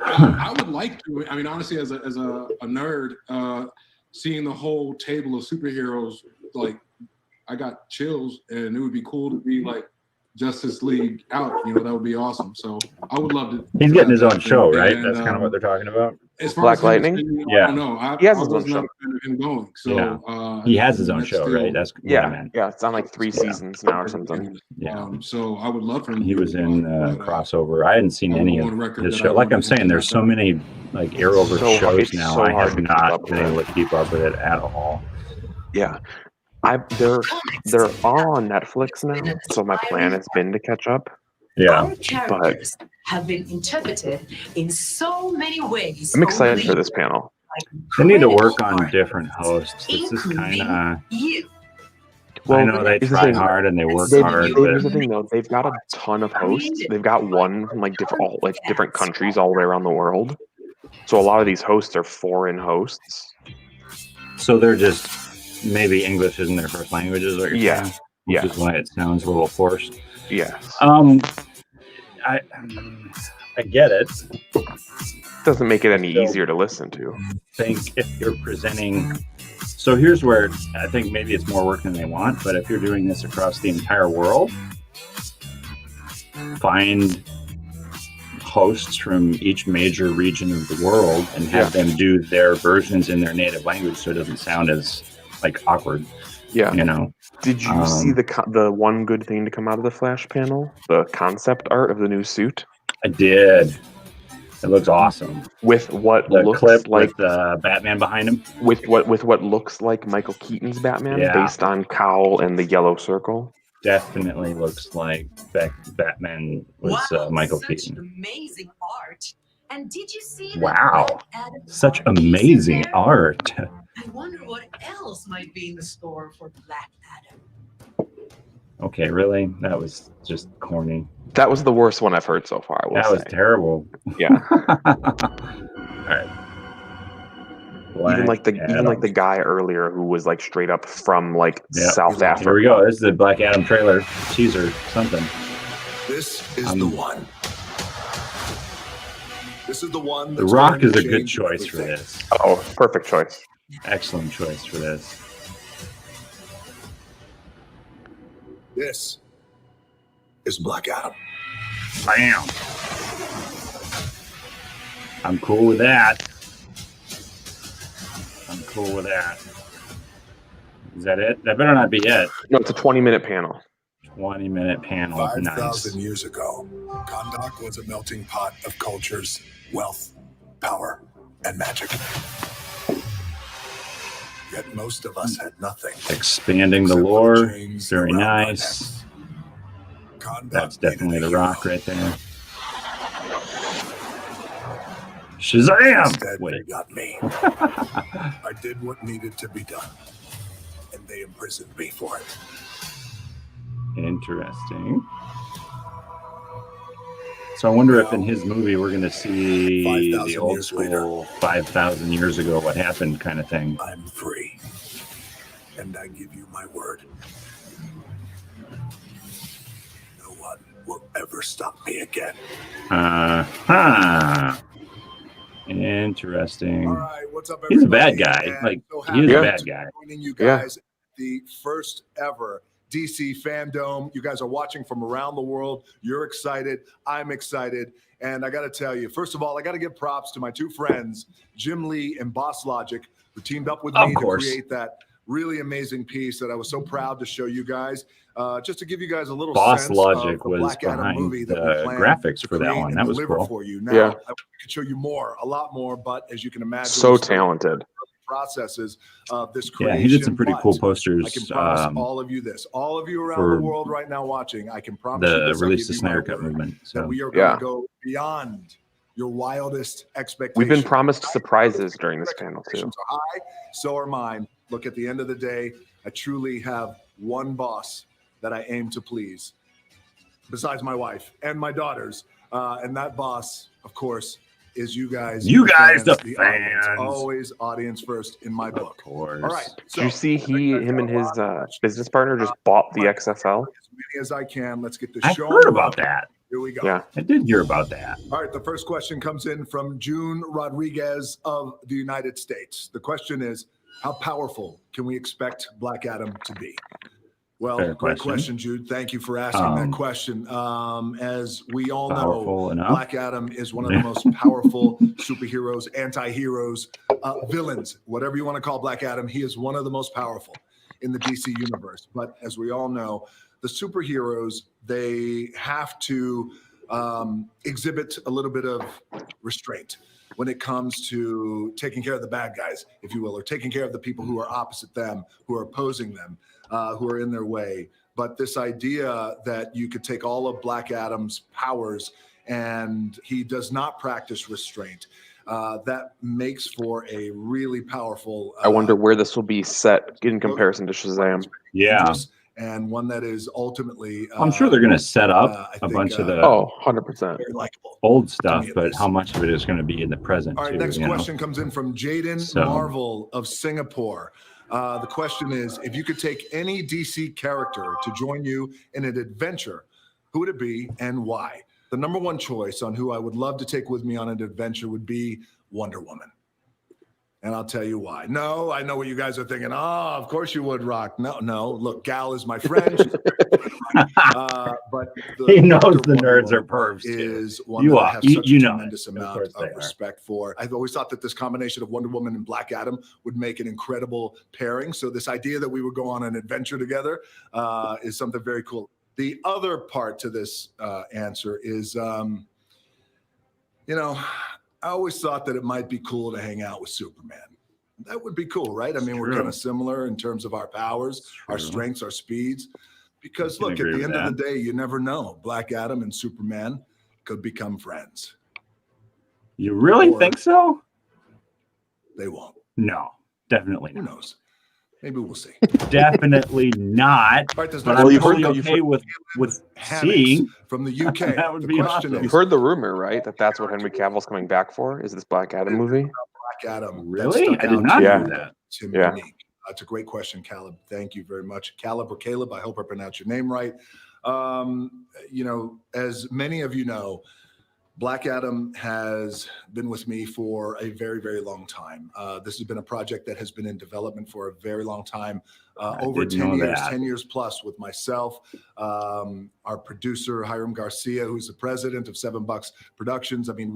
I would like to. I mean, honestly, as a nerd, seeing the whole table of superheroes, like I got chills, and it would be cool to be like Justice League out, that would be awesome. So I would love to. He's getting his own happen. show, right? And, That's kind of what they're talking about. As far Black as him Lightning? spending, Yeah. I don't know. He has I his own was not show. a fan of him going. So Yeah. He has his own that's show, still- right? That's what I Yeah, meant. yeah, it's on like 3 seasons now or something. Yeah. So I would love for him. He to was be in involved, but, crossover. I hadn't seen I'll any go of on record his that show. I Like don't I'm saying, think there's so many like Arrowverse So hard- shows it's now. so I hard have to keep up not with been it. able to keep up with it at all. Yeah, they're all on Netflix now, so my plan has been to catch up. Yeah, Our characters have been interpreted in so many ways. I'm excited over for the this panel. they need to work on different hosts. This is kind of. you. I know they here's the try thing. hard and they work They've- hard, here's but the thing, though. They've got a ton of hosts. They've got one from like different countries all the way around the world. So a lot of these hosts are foreign hosts. so they're just maybe English isn't their first language, is what you're Yeah. saying? Which Yeah. is why it sounds a little forced. Yes. I get it. Doesn't make it any easier to listen to. Think if you're presenting. So here's where I think maybe it's more work than they want, but if you're doing this across the entire world, find hosts from each major region of the world and have them do their versions in their native language so it doesn't sound as like awkward. Yeah. Did you see Um, the one good thing to come out of the Flash panel? The concept art of the new suit? I did. It looks awesome. With what The looks clip like with Batman behind him. with what looks like Michael Keaton's Batman, Yeah. based on Cowl and the Yellow Circle. Definitely looks like Batman was Michael Keaton. Amazing art. And did you see? Wow. that Adam Such art piece amazing there? art. I wonder what else might be in the store for Black Adam. Okay, really? That was just corny. That was the worst one I've heard so far. I will That say. was terrible. Yeah. All right. Even like Black the guy earlier who was like straight up from like Yep. South Africa. Here we go. This is the Black Adam trailer, teaser, something. This is the one. This is the one. The That's Rock going to is a good change choice for everything. this. Oh, perfect choice. Excellent choice for this. This is Black Adam. Bam. I'm cool with that. I'm cool with that. Is that it? That better not be it. No, it's a 20-minute panel. 20-minute panel. 5,000 Nice. years ago, Kahndaq was a melting pot of cultures, wealth, power, and magic. Yet most of us had nothing. Expanding the lore. Very nice. That's definitely the Rock right there. Shazam! Instead, Wait. they got me. I did what needed to be done, and they imprisoned me for it. Interesting. So I wonder if in his movie we're going to see 5,000 the old years school 5,000 years ago what happened kind of thing. I'm free, and I give you my word. No one will ever stop me again. Interesting. All right, what's up, He's a bad everybody? guy. And Like, so he is a happy bad to guy. be Joining you Yeah. guys, the first ever DC Fandom. You guys are watching from around the world. You're excited. I'm excited. And I got to tell you, first of all, I got to give props to my two friends, Jim Lee and Boss Logic, who teamed up with Of me to course. create that really amazing piece that I was so proud to show you guys. Just to give you guys a little Boss sense Logic of the was Black Adam behind movie that we the plan graphics to for that create one. and That was deliver cool. for you. Now, Yeah. I could show you more, a lot more, but as you can imagine, So we're still in the talented. processes of this Yeah, creation. he did some pretty but cool posters I can promise um, all of you this, all of you around for the world right now watching, I can promise you the this, I release give of you my Snyder Cut word, movement. that So we are going Yeah. to go beyond your wildest expectations. We've been promised surprises during this panel too. Expectations are high, so are mine. Look, at the end of the day, I truly have one boss that I aim to please, besides my wife and my daughters. And that boss, of course, is you guys. You guys, the audience. fans. Always audience first in my book. Of course. All right. Did you see him and his business partner just bought the XFL? As many as I can. Let's get this I show. heard on the about road. that. Here we go. Yeah. I did hear about that. All right, the first question comes in from June Rodriguez of the United States. The question is, how powerful can we expect Black Adam to be? Well, Fair great question. question, Jude. Thank you for asking that question. As we all Powerful know, enough. Black Adam is one of the most powerful superheroes, anti-heroes, villains, whatever you want to call Black Adam. He is one of the most powerful in the DC universe. But as we all know, the superheroes, they have to exhibit a little bit of restraint when it comes to taking care of the bad guys, if you will, or taking care of the people who are opposite them, who are opposing them, who are in their way. But this idea that you could take all of Black Adam's powers and he does not practice restraint, that makes for a really powerful. I wonder where this will be set in comparison to Shazam. Yeah. And one that is ultimately. I'm sure they're going to set up a bunch of the 100% very likable. old stuff, but how much of it is going to be in the present? All right, too, next you know? question comes in from Jaden So- Marvel of Singapore. The question is, if you could take any DC character to join you in an adventure, who would it be and why? The number one choice on who I would love to take with me on an adventure would be Wonder Woman. And I'll tell you why. No, I know what you guys are thinking. Oh, of course you would, Rock. No. Look, Gal is my friend. But He knows the nerds are pervs too. Is one You that I are. have You- such you a know tremendous it. Of amount course of they are. respect for. I've always thought that this combination of Wonder Woman and Black Adam would make an incredible pairing. So this idea that we would go on an adventure together is something very cool. The other part to this answer is, I always thought that it might be cool to hang out with Superman. That would be cool, right? I mean, we're true. kind of similar in terms of our powers, our strengths, our speeds. Because can look, at agree the with end of that. the day, you never know. Black Adam and Superman could become friends. You really Or- think so? They won't. No, definitely Who not. knows? Maybe we'll see. Definitely not. All right, this But next I'm you've totally heard- okay with Hammocks seeing. from the UK. That would The be question awesome. You've heard the rumor, right? That's what Henry Cavill's coming back for. Is this Black Adam movie? Black Adam. that Really? stuck I did out not to know me that. to Yeah. me. It's a great question, Caleb. Thank you very much. Caleb or Caleb, I hope I pronounced your name right. As many of you know, Black Adam has been with me for a very, very long time. This has been a project that has been in development for a very long time, over didn't 10 know years, that. 10 years plus with myself, our producer, Hiram Garcia, who's the president of Seven Bucks Productions. I mean,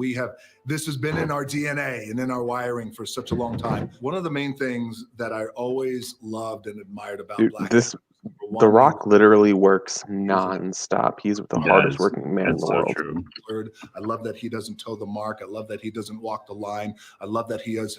this has been in our DNA and in our wiring for such a long time. One of the main things that I always loved and admired about Dude, Black this Adam, number one, The Rock literally works nonstop. He's the He hardest does. working man in That's the so world. true. word. I love that he doesn't toe the mark. I love that he doesn't walk the line. I love that he has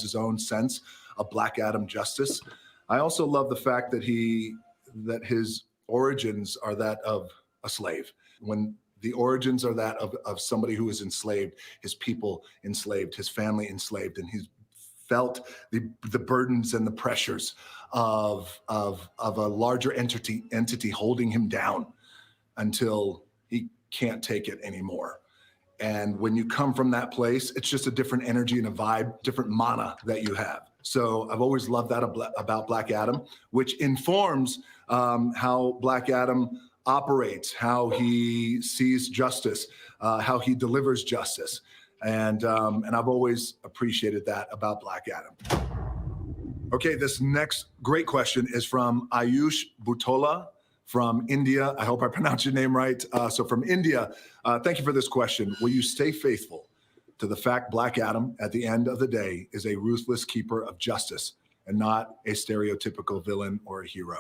his own sense of Black Adam justice. I also love the fact that his origins are that of a slave. When the origins are that of somebody who is enslaved, his people enslaved, his family enslaved, and he's felt the burdens and the pressures of a larger entity holding him down until he can't take it anymore. And when you come from that place, it's just a different energy and a vibe, different mana that you have. So I've always loved that about Black Adam, which informs how Black Adam operates, how he sees justice, how he delivers justice. And I've always appreciated that about Black Adam. Okay, this next great question is from Ayush Butola from India. I hope I pronounced your name right. So from India, thank you for this question. Will you stay faithful to the fact Black Adam, at the end of the day, is a ruthless keeper of justice and not a stereotypical villain or a hero?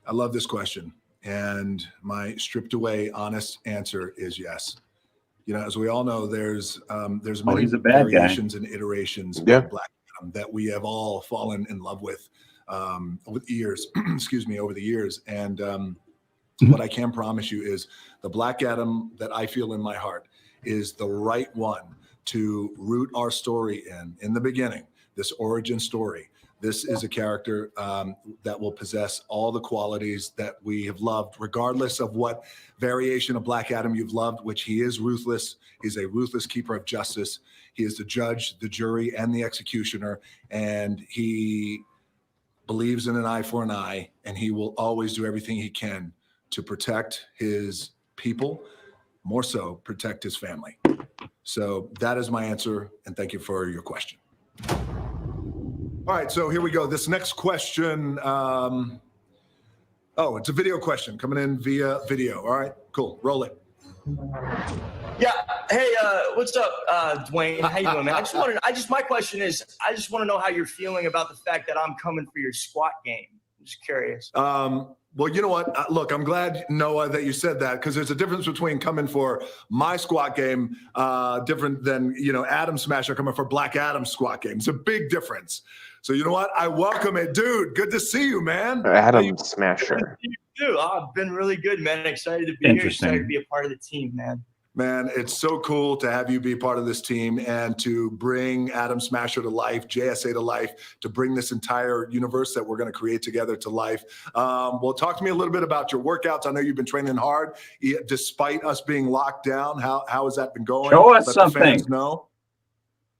I love this question. And my stripped away, honest answer is yes. As we all know, there's many he's a bad guy. variations and iterations of Black Adam that we have all fallen in love with over the years. Over the years. And what I can promise you is the Black Adam that I feel in my heart is the right one to root our story in the beginning, this origin story. This is a character that will possess all the qualities that we have loved, regardless of what variation of Black Adam you've loved, which he is ruthless. He's a ruthless keeper of justice. He is the judge, the jury, and the executioner. And he believes in an eye for an eye, and he will always do everything he can to protect his people, more so protect his family. So that is my answer, and thank you for your question. All right, so here we go. This next question Oh, it's a video question coming in via video. All right, cool. Roll it. Yeah. Hey, what's up, Dwayne? How you doing, man? My question is, I just want to know how you're feeling about the fact that I'm coming for your squat game. I'm just curious. Well, you know what? Look, I'm glad, Noah, that you said that, because there's a difference between coming for my squat game, different than, Adam Smasher coming for Black Adam's squat game. It's a big difference. So you know what? I welcome it, dude. Good to see you, man. Adam Smasher. You too. I've been really good, man. Excited to be here. Excited to be a part of the team, man. Man, it's so cool to have you be part of this team and to bring Adam Smasher to life, JSA to life, to bring this entire universe that we're going to create together to life. Well, talk to me a little bit about your workouts. I know you've been training hard, despite us being locked down. How has that been going? Show us Let something. The fans know.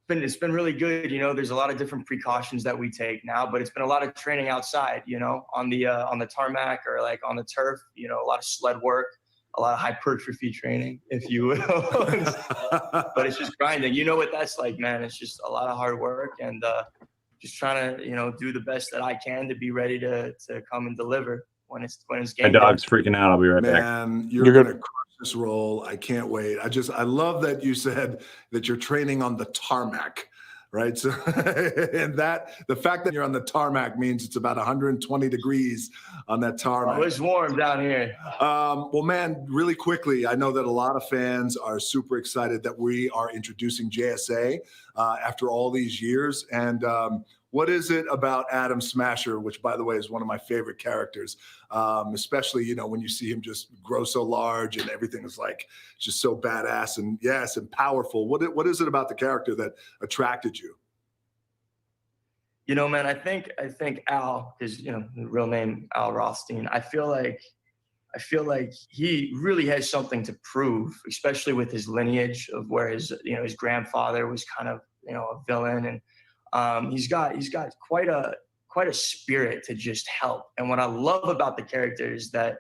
It's been really good. There's a lot of different precautions that we take now, but it's been a lot of training outside, on the tarmac or like on the turf, a lot of sled work. A lot of hypertrophy training, if you will. But it's just grinding. You know what that's like, man. It's just a lot of hard work and just trying to, do the best that I can to be ready to come and deliver when it's game My dog's freaking out. I'll be right back. Man, you're going to crush this role. I can't wait. I love that you said that you're training on the tarmac, right? So, and the fact that you're on the tarmac means it's about 120 degrees on that tarmac. Oh, it's warm down here. Well, man, really quickly, I know that a lot of fans are super excited that we are introducing JSA after all these years. And what is it about Adam Smasher, which, by the way, is one of my favorite characters, especially, when you see him just grow so large and everything is like just so badass and yes, and powerful. What is it about the character that attracted you? Man, I think Al, his the real name Al Rothstein. I feel like he really has something to prove, especially with his lineage of where his grandfather was kind of a villain, and he's got quite a spirit to just help. And what I love about the character is that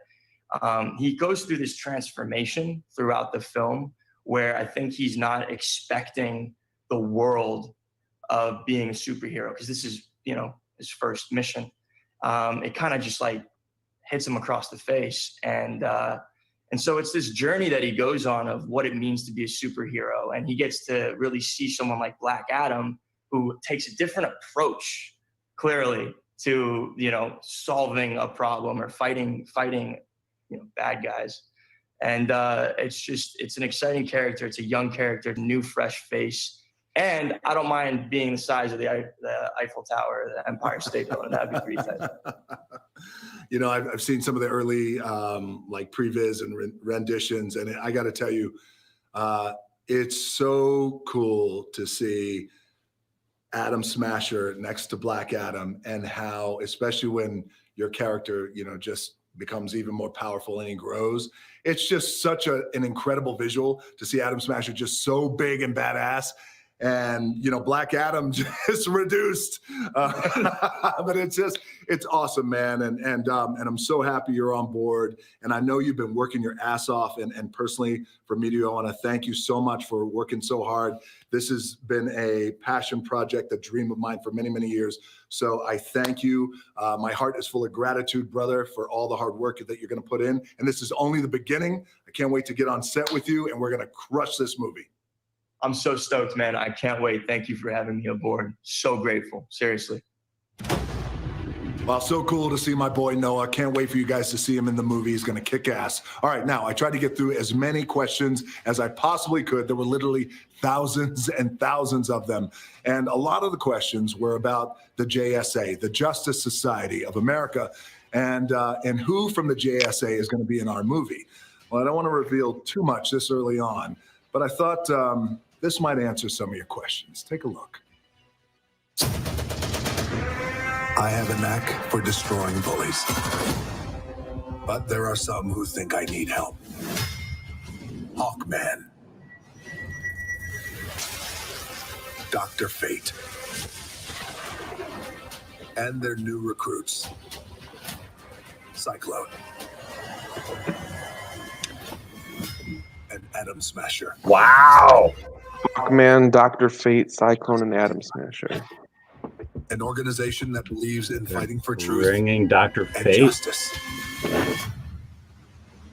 he goes through this transformation throughout the film, where I think he's not expecting the world of being a superhero, because this is his first mission. It kind of just like hits him across the face, and so it's this journey that he goes on of what it means to be a superhero, and he gets to really see someone like Black Adam, who takes a different approach, clearly, to solving a problem or fighting bad guys. And it's an exciting character. It's a young character, new fresh face. And I don't mind being the size of the Eiffel Tower, the Empire State Building. That'd be pretty tight. I've seen some of the early like previs and renditions, and I got to tell you, it's so cool to see Adam Smasher next to Black Adam, and how, especially when your character, just becomes even more powerful and he grows. It's just such an incredible visual to see Adam Smasher just so big and badass. And, Black Adam just reduced, but it's awesome, man. And I'm so happy you're on board. And I know you've been working your ass off. And personally, for Meteor, I want to thank you so much for working so hard. This has been a passion project, a dream of mine for many, many years. So I thank you. My heart is full of gratitude, brother, for all the hard work that you're going to put in. And this is only the beginning. I can't wait to get on set with you, and we're going to crush this movie. I'm so stoked, man. I can't wait. Thank you for having me aboard. So grateful. Seriously. Well, so cool to see my boy Noah. Can't wait for you guys to see him in the movie. He's going to kick ass. All right, now I tried to get through as many questions as I possibly could. There were literally thousands and thousands of them. And a lot of the questions were about the JSA, the Justice Society of America, and who from the JSA is going to be in our movie. Well, I don't want to reveal too much this early on, but I thought this might answer some of your questions. Take a look. I have a knack for destroying bullies. But there are some who think I need help. Hawkman. Dr. Fate. And their new recruits. Cyclone. And Adam Smasher. Wow. Hawkman, Dr. Fate, Cyclone, and Adam Smasher. An organization that believes in fighting for truth Bringing Dr. and Fate. justice.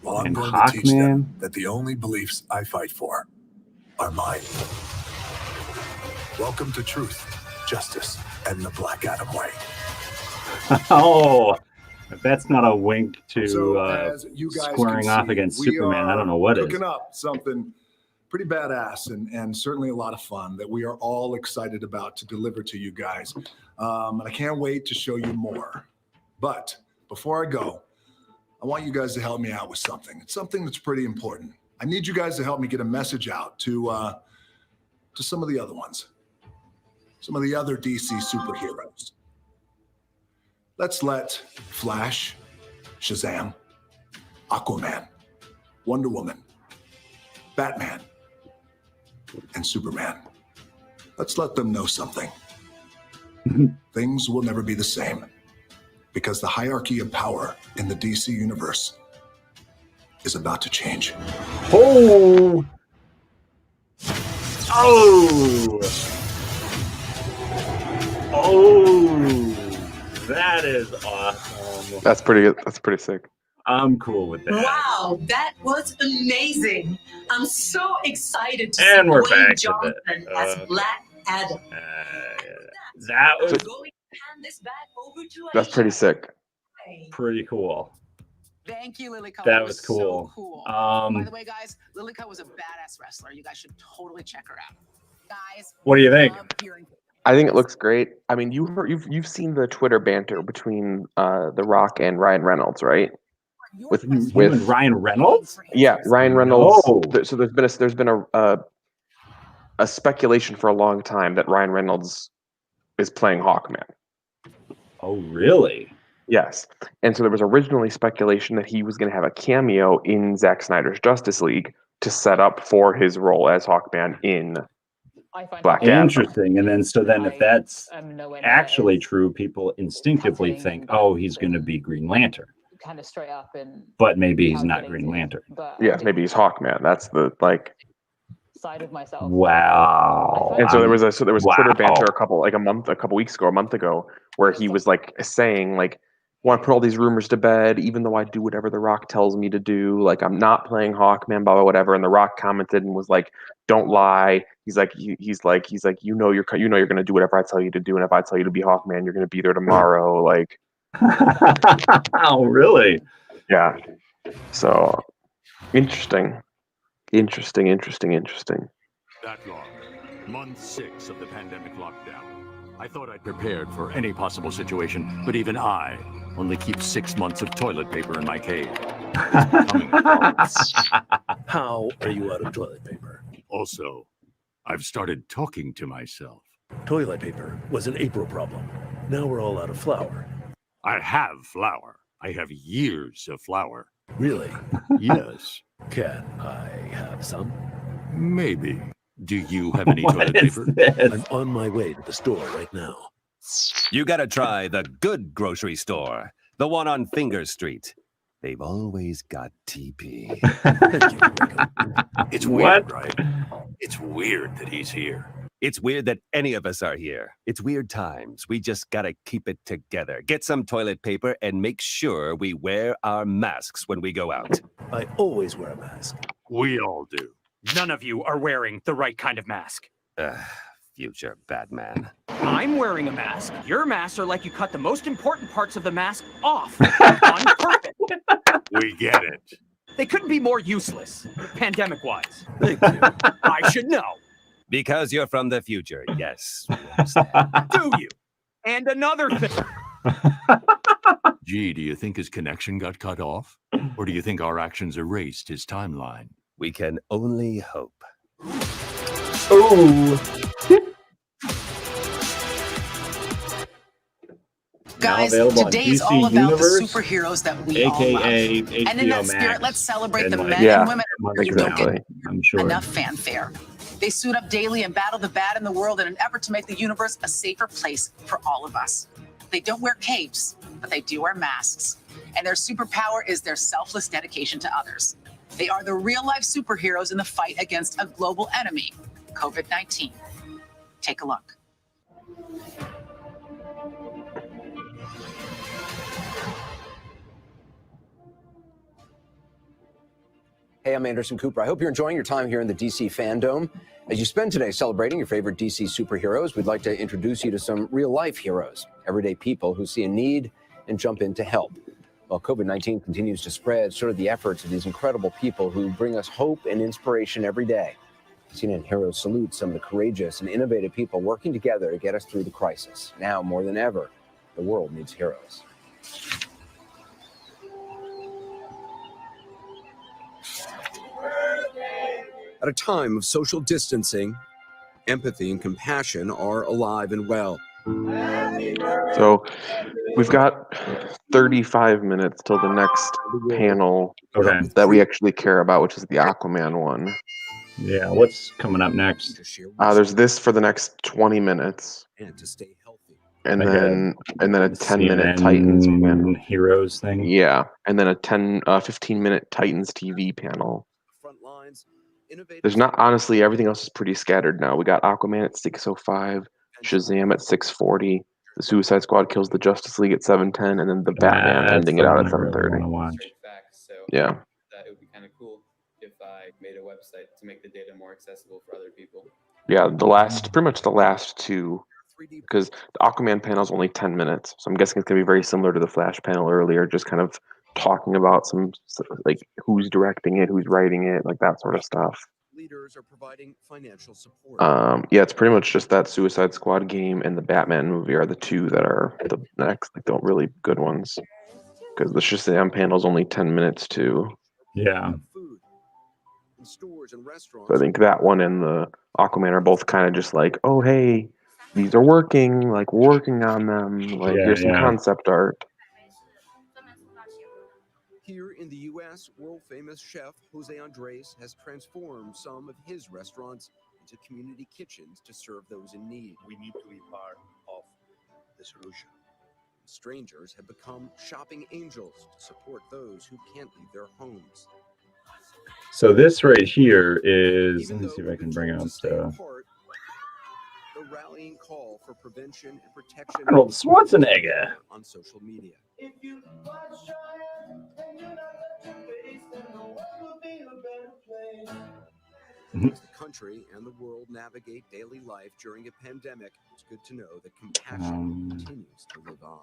Well, I'm And going to teach them Hawkman? that the only beliefs I fight for are mine. Welcome to Truth, Justice, and the Black Adam way. Oh, if that's not a wink to So as you guys squaring can off see, against we Superman, I are don't know what is. cooking up something pretty badass and certainly a lot of fun that we are all excited about to deliver to you guys. And I can't wait to show you more. But before I go, I want you guys to help me out with something. It's something that's pretty important. I need you guys to help me get a message out to some of the other ones, some of the other DC superheroes. Let's let Flash, Shazam, Aquaman, Wonder Woman, Batman, and Superman. Let's let them know something. Things will never be the same because the hierarchy of power in the DC universe is about to change. Oh! Oh! Oh! That is awesome. That's pretty sick. I'm cool with that. Wow, that was amazing. I'm so excited to And see we're Dwayne back to Johnson as Black Adam. That was That's pretty sick. pretty cool. Thank you, Lilyka. That It was so cool. cool. Um, By the way, guys, Lilyka was a badass wrestler. You guys should totally check her out. Guys, What do you think? I think it looks great. I mean, you've seen the Twitter banter between The Rock and Ryan Reynolds, right? With and Ryan Reynolds? Yeah, Ryan Reynolds. No. So there's been a speculation for a long time that Ryan Reynolds is playing Hawkman. Oh, really? Yes. And so there was originally speculation that he was going to have a cameo in Zack Snyder's Justice League to set up for his role as Hawkman in Black Adam. Interesting. And then, if that's actually true, people instinctively think, oh, he's going to be Green Lantern. Kind of straight up and. But maybe he's not Green Lantern. Yes, maybe he's Hawkman. That's the side of myself. Wow. And so there was Twitter banter Wow. a couple weeks ago, a month ago, where he was like saying like, want to put all these rumors to bed, even though I do whatever The Rock tells me to do. Like, I'm not playing Hawkman, blah, blah, whatever. And The Rock commented and was like, "Don't lie." He's like, you know, you're going to do whatever I tell you to do, and if I tell you to be Hawkman, you're going to be there tomorrow. Like, oh, really? Yeah. So interesting. Backlog. Month 6 of the pandemic lockdown. I thought I'd prepared for any possible situation, but even I only keep 6 months of toilet paper in my cave. How are you out of toilet paper? Also, I've started talking to myself. Toilet paper was an April problem. Now we're all out of flour. I have flour. I have years of flour. Really? Yes. Can I have some? Maybe. Do you have any What toilet is paper? this? I'm on my way to the store right now. You gotta try the good grocery store, the one on Finger Street. They've always got TP. It's weird, right? It's weird that he's here. It's weird that any of us are here. It's weird times. We just gotta keep it together. Get some toilet paper and make sure we wear our masks when we go out. I always wear a mask. We all do. None of you are wearing the right kind of mask. Future Batman. I'm wearing a mask. Your masks are like you cut the most important parts of the mask off on purpose. We get it. They couldn't be more useless, pandemic-wise. Thank you. I should know. Because you're from the future, yes. Do you? And another thing. Gee, do you think his connection got cut off? Or do you think our actions erased his timeline? We can only hope. Oh. Guys, today's all about the superheroes that we all love. AKA And in that HBO spirit, Max, let's celebrate and the like- men Yeah, and women who don't get I'm sure. enough fanfare. They suit up daily and battle the bad in the world in an effort to make the universe a safer place for all of us. They don't wear capes, but they do wear masks. And their superpower is their selfless dedication to others. They are the real-life superheroes in the fight against a global enemy, COVID-19. Take a look. Hey, I'm Anderson Cooper. I hope you're enjoying your time here in the DC Fandom. As you spend today celebrating your favorite DC superheroes, we'd like to introduce you to some real-life heroes, everyday people who see a need and jump in to help. While COVID-19 continues to spread, so do the efforts of these incredible people who bring us hope and inspiration every day. CNN Heroes salute some of the courageous and innovative people working together to get us through the crisis. Now, more than ever, the world needs heroes. At a time of social distancing, empathy and compassion are alive and well. So we've got 35 minutes till the next panel that we actually care about, which is the Aquaman one. Yeah, what's coming up next? There's this for the next 20 minutes. And to stay healthy. And Like then a 10-minute CNN Titans panel. Heroes thing. Yeah, and then a 15-minute Titans TV panel. There's not, honestly, everything else is pretty scattered now. We got Aquaman at 6:05, Shazam at 6:40, the Suicide Squad kills the Justice League at 7:10, and then the Batman That's ending the it out one at I really 7:30. wanna watch. So Yeah. that it would be kind of cool if I made a website to make the data more accessible for other people. Yeah, pretty much the last two, because the Aquaman panel is only 10 minutes, so I'm guessing it's going to be very similar to the Flash panel earlier, just kind of talking about some, like, who's directing it, who's writing it, like that sort of stuff. Leaders are providing financial support. Yeah, it's pretty much just that Suicide Squad game and the Batman movie are the two that are the next, like, the really good ones. Because the Shazam panel is only 10 minutes too. Yeah. Stores and restaurants. So I think that one and the Aquaman are both kind of just like, oh, hey, these are working, like, we're working on them, like, here's some concept art. Here in the U.S., world-famous chef Jose Andres has transformed some of his restaurants into community kitchens to serve those in need. We need to be part of the solution. Strangers have become shopping angels to support those who can't leave their homes. So this right here is, let me see if I can bring up the rallying call for prevention and protection Arnold Schwarzenegger on social media. As the country and the world navigate daily life during a pandemic, it's good to know that compassion continues to live on.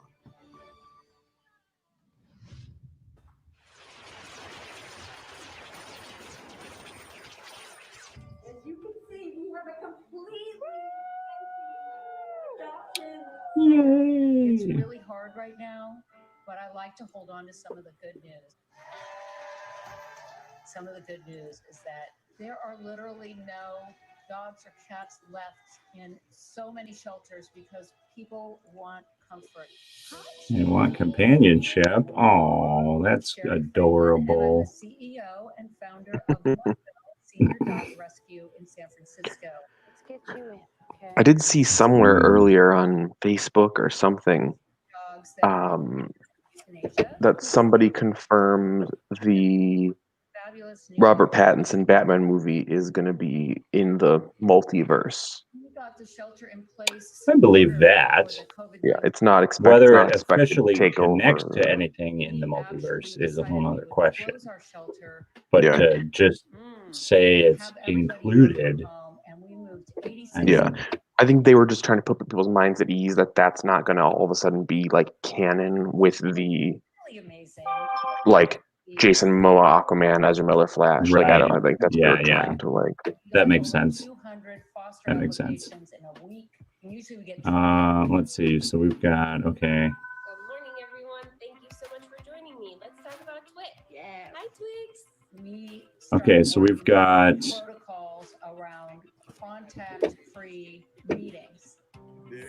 As you can see, we have a completely Yay! It's really hard right now, but I like to hold on to some of the good news. Some of the good news is that there are literally no dogs or cats left in so many shelters because people want comfort. You want companionship? Oh, that's adorable. CEO and founder of Mudville Senior Dog Rescue in San Francisco. Let's get you in, okay? I did see somewhere earlier on Facebook or something that somebody confirmed the Robert Pattinson Batman movie is going to be in the multiverse. I believe that. Yeah, it's not expected. Whether not it expected officially to take connects over. to anything in the multiverse is a whole other question. But Yeah. to just say it's included, I mean, Yeah, I think they were just trying to put people's minds at ease that that's not going to all of a sudden be like canon with the like Jason Momoa Aquaman, Ezra Miller Flash. Like I think that's what they're trying to like. That makes sense. That makes sense. Let's see. So we've got Good morning, everyone. Thank you so much for joining me. Let's talk about Twix. Yeah. Hi, Twix. Okay, so we've got Protocols around contact-free meetings.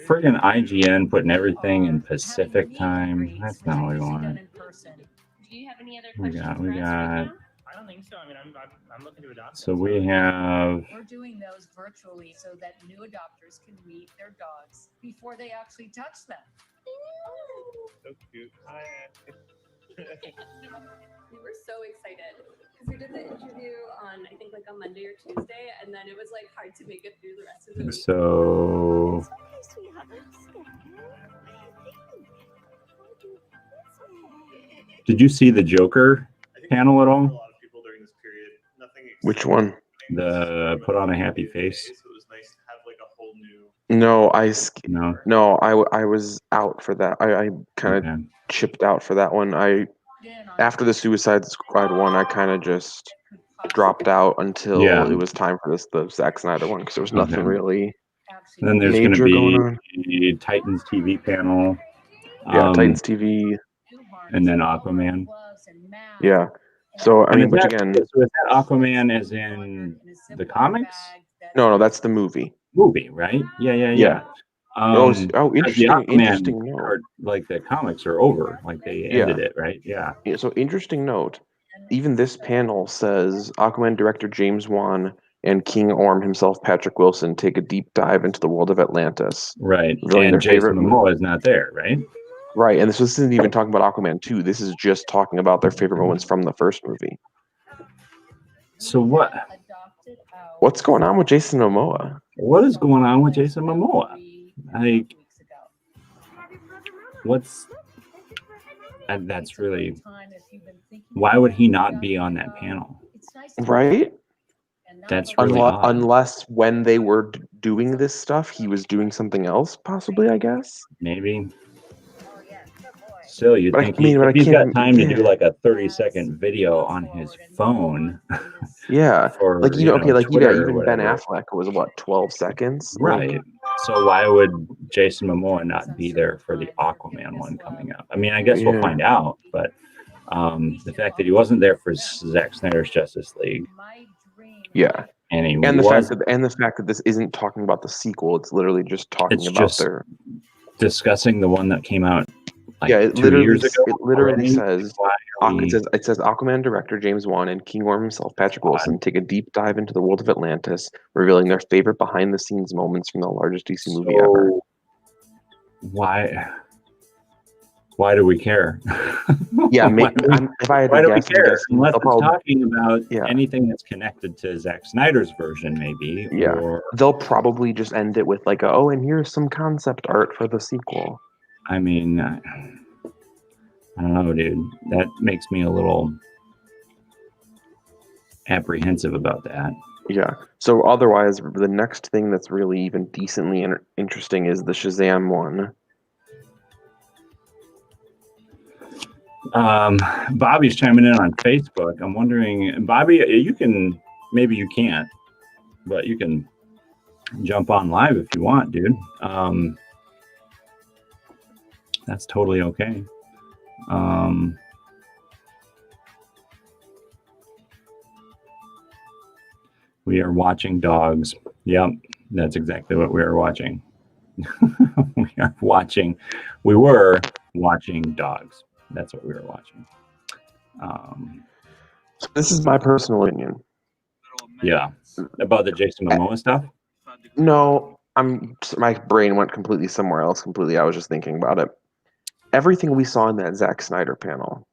friggin' IGN putting everything in Pacific time. That's not what we want. Do you have any other We questions got. for us right now? I don't think so. I mean, I'm looking to adopt. So we have. We're doing those virtually so that new adopters can meet their dogs before they actually touch them. So cute. Hi. We were so excited because we did the interview on, I think, like on Monday or Tuesday, and then it was like hard to make it through the rest of the week. So. Did you see the Joker panel at all? A lot of people during this period Which one? The put on a happy face. No, No. I was out for that. I kind of chipped out for that one. After the Suicide Squad one, I kind of just dropped out until it was time for the Zack Snyder one because there was nothing really Then there's going to major going on. be Titans TV panel. Yeah, Titans TV. And then Aquaman. Yeah. So I mean, is which that, again? so is that Aquaman as in the comics? No, that's the movie. Movie, right? Yeah. Interesting. The Aquaman Interesting note. are, like the comics are over, like they ended it, right? Yeah. So interesting note. Even this panel says Aquaman director James Wan and King Orm himself, Patrick Wilson, take a deep dive into the world of Atlantis. Right. Really And Jason Momoa is not there, right? Right. And this isn't even talking about Aquaman 2. This is just talking about their favorite moments from the first movie. So what's going on with Jason Momoa? What is going on with Jason Momoa? Like, that's really, why would he not be on that panel? Right? That's really odd. Unless when they were doing this stuff, he was doing something else, possibly, I guess. Maybe. Still, you'd But think if he's got time to do like a 30-second video on his phone. Yeah. For, like, even Twitter or Ben whatever. Affleck was, 12 seconds? Right. So why would Jason Momoa not be there for the Aquaman one coming up? I mean, I guess we'll find out, but the fact that he wasn't there for Zack Snyder's Justice League. Yeah. And the fact that this isn't talking about the sequel, it's literally just talking about their discussing the one that came out like it 2 years ago. It literally says it says Aquaman director James Wan and King Orm himself, Patrick Wilson, take a deep dive into the world of Atlantis, revealing their favorite behind the scenes moments from the largest DC movie ever. Why do we care? Yeah, if I had why to do we guess, care? Unless it's probably, talking about anything that's connected to Zack Snyder's version, maybe. Yeah, or, they'll probably just end it with like, and here's some concept art for the sequel. I mean, I don't know, dude. That makes me a little apprehensive about that. Yeah. So otherwise, the next thing that's really even decently interesting is the Shazam one. Bobby's chiming in on Facebook. I'm wondering, Bobby, maybe you can't, but you can jump on live if you want, dude. That's totally okay. We are watching dogs. Yep, that's exactly what we are watching. We were watching dogs. That's what we were watching. So this is my personal opinion. Yeah, about the Jason Momoa stuff. No, my brain went completely somewhere else. I was just thinking about it. Everything we saw in that Zack Snyder panel,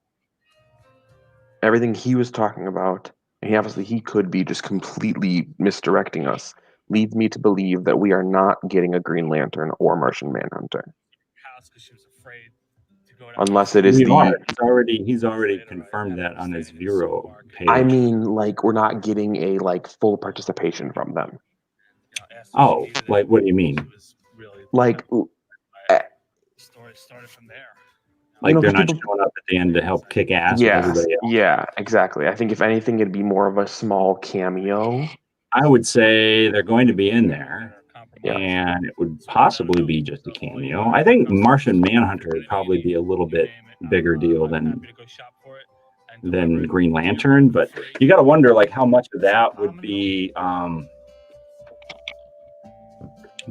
everything he was talking about, and he could be just completely misdirecting us, leads me to believe that we are not getting a Green Lantern or Martian Manhunter. Unless it is he's already confirmed that on his Vero page. I mean, like, we're not getting a full participation from them. Oh, like, what do you mean? Like, started from there. Like, they're not showing up at the end to help kick ass with everybody else. Yeah, exactly. I think if anything, it'd be more of a small cameo. I would say they're going to be in there, and it would possibly be just a cameo. I think Martian Manhunter would probably be a little bit bigger deal than Green Lantern, but you got to wonder, like, how much of that would be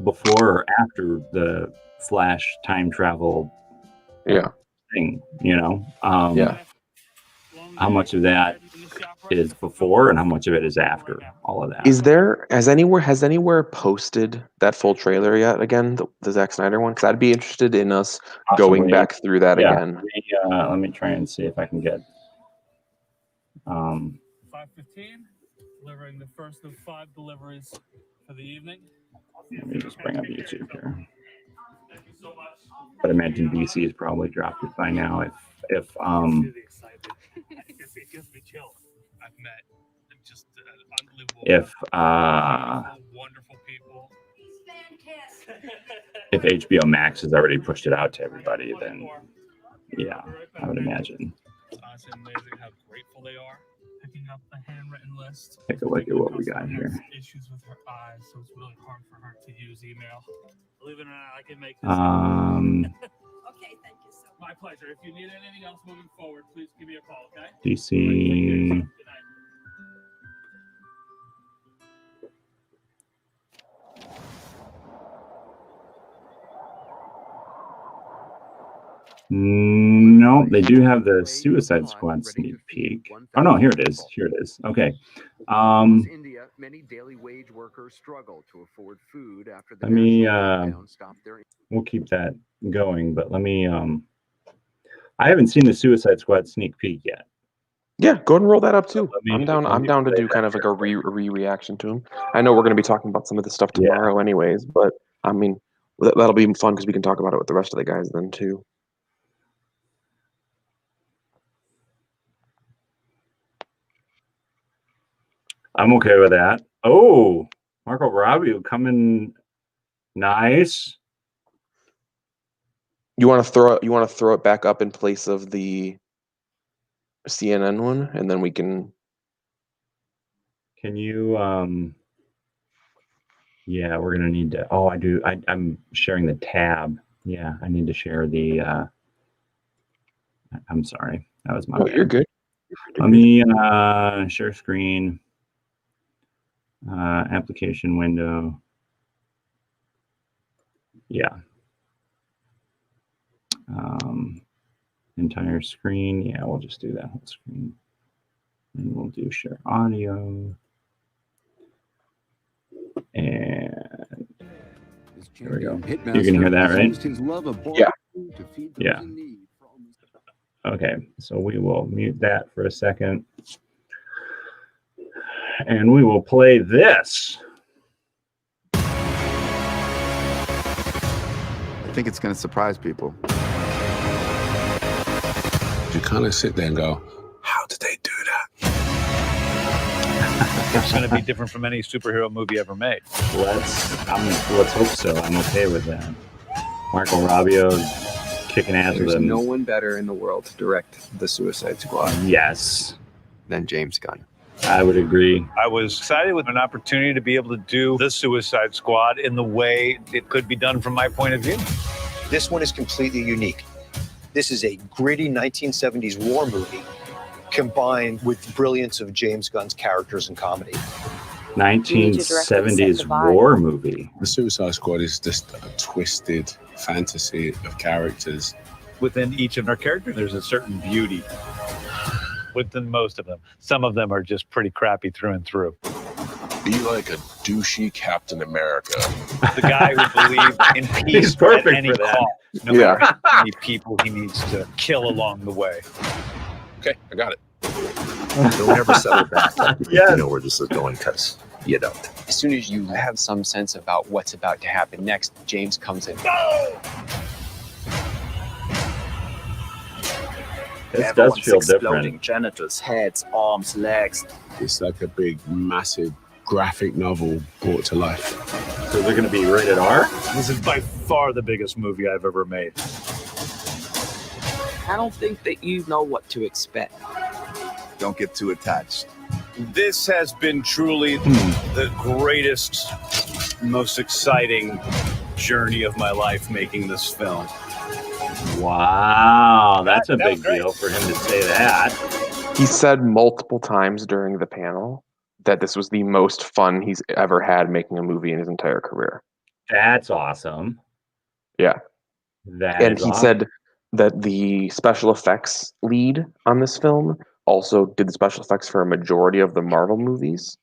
before or after the Flash time travel thing, how much of that is before and how much of it is after all of that. Has anywhere posted that full trailer yet again, the Zack Snyder one? Because I'd be interested in us going back through that again. Let me try and see if I can get 5:15, delivering the first of 5 deliveries for the evening. Let me just bring up YouTube here. But I imagine DC has probably dropped it by now. If It gives me chill. I've met just if HBO Max has already pushed it out to everybody, then yeah, I would imagine. It's honestly amazing how grateful they are. Picking up the handwritten list. Take a look at what we got here. Issues with her eyes, so it's really hard for her to use email. Believe it or not, I can make this. Okay, thank you so much. My pleasure. If you need anything else moving forward, please give me a call, okay? DC. No, they do have the Suicide Squad sneak peek. Oh no, here it is. Here it is. Okay. India, many daily wage workers struggle to afford food after the Let me national lockdown stopped their. we'll keep that going, but let me I haven't seen the Suicide Squad sneak peek yet. Yeah, go ahead and roll that up too. me- I'm down. let I'm me down to play do kind of like a reaction to him. I know we're going to be talking about some of this stuff tomorrow, anyways. But I mean, that'll be fun because we can talk about it with the rest of the guys then too. I'm okay with that. Oh, Marco Robbie coming nice. You want to throw it? You want to throw it back up in place of the CNN one, and then we can. Can you yeah, we're gonna need to. Oh, I do. I'm sharing the tab. Yeah, I need to share the I'm sorry. That was my No, bad. you're good. Let me share screen. Application window. Yeah. Entire screen. Yeah, we'll just do that whole screen. And we'll do share audio. And there we go. You can hear that, right? Yeah. Yeah. Okay, so we will mute that for a second. And we will play this. I think it's going to surprise people. You kind of sit there and go, how did they do that? It's going to be different from any superhero movie ever made. Let's hope so. I'm okay with that. Marco Robbio kicking ass with There's him. no one better in the world to direct the Suicide Squad. Yes. Than James Gunn. I would agree. I was excited with an opportunity to be able to do the Suicide Squad in the way it could be done from my point of view. This one is completely unique. This is a gritty 1970s war movie combined with the brilliance of James Gunn's characters and comedy. 1970s war movie. The Suicide Squad is just a twisted fantasy of characters. Within each of our characters, there's a certain beauty within most of them. Some of them are just pretty crappy through and through. Be like a douchey Captain America. The guy who believes in peace He's perfect at any for that. cost, no matter how many people he needs to kill along the way. Okay, I got it. Don't ever settle back. Yes. You know where this is going because you don't. As soon as you have some sense about what's about to happen next, James comes in. This does feel exploding. different. Genitals, heads, arms, legs. It's like a big, massive graphic novel brought to life. So they're going to be rated R? This is by far the biggest movie I've ever made. I don't think that you know what to expect. Don't get too attached. This has been truly the greatest, most exciting journey of my life making this film. Wow, that's a big deal for him to say that. He said multiple times during the panel that this was the most fun he's ever had making a movie in his entire career. That's awesome. Yeah. And he said that the special effects lead on this film also did the special effects for a majority of the Marvel movies.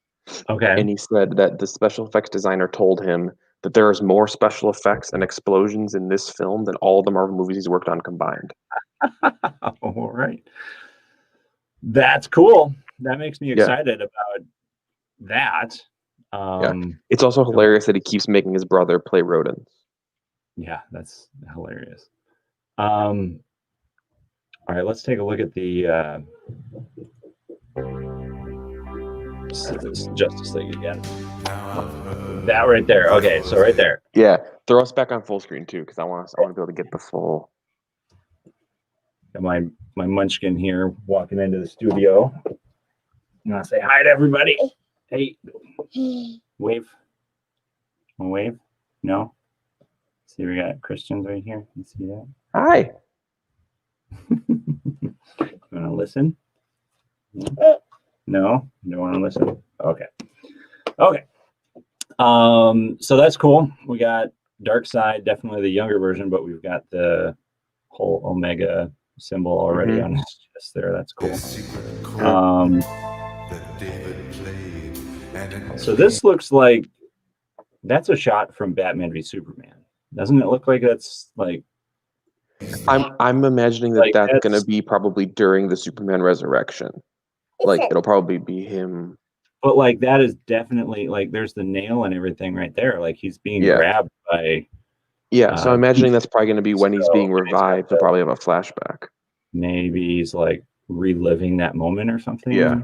Okay. And he said that the special effects designer told him that there is more special effects and explosions in this film than all the Marvel movies he's worked on combined. All right. That's cool. That makes me excited about that. It's also hilarious that he keeps making his brother play rodents. Yeah, that's hilarious. All right, let's take a look at the Justice League again. That right there. Okay, so right there. Yeah, throw us back on full screen too, because I want to be able to get the full. Got my munchkin here walking into the studio. You want to say hi to everybody? Hey, wave. Want to wave? No. See, we got Christians right here. You see that? Hi. You want to listen? No, you don't want to listen. Okay. Okay. So that's cool. We got Darkseid, definitely the younger version, but we've got the whole Omega symbol already on his chest there. That's cool. So this looks like that's a shot from Batman v Superman. Doesn't it look like that's like? I'm imagining that that's going to be probably during the Superman resurrection. Like it'll probably be him. But like that is definitely like there's the nail and everything right there. Like he's being grabbed by. Yeah, so I'm imagining that's probably going to be when he's being revived. He'll probably have a flashback. Maybe he's like reliving that moment or something. Yeah.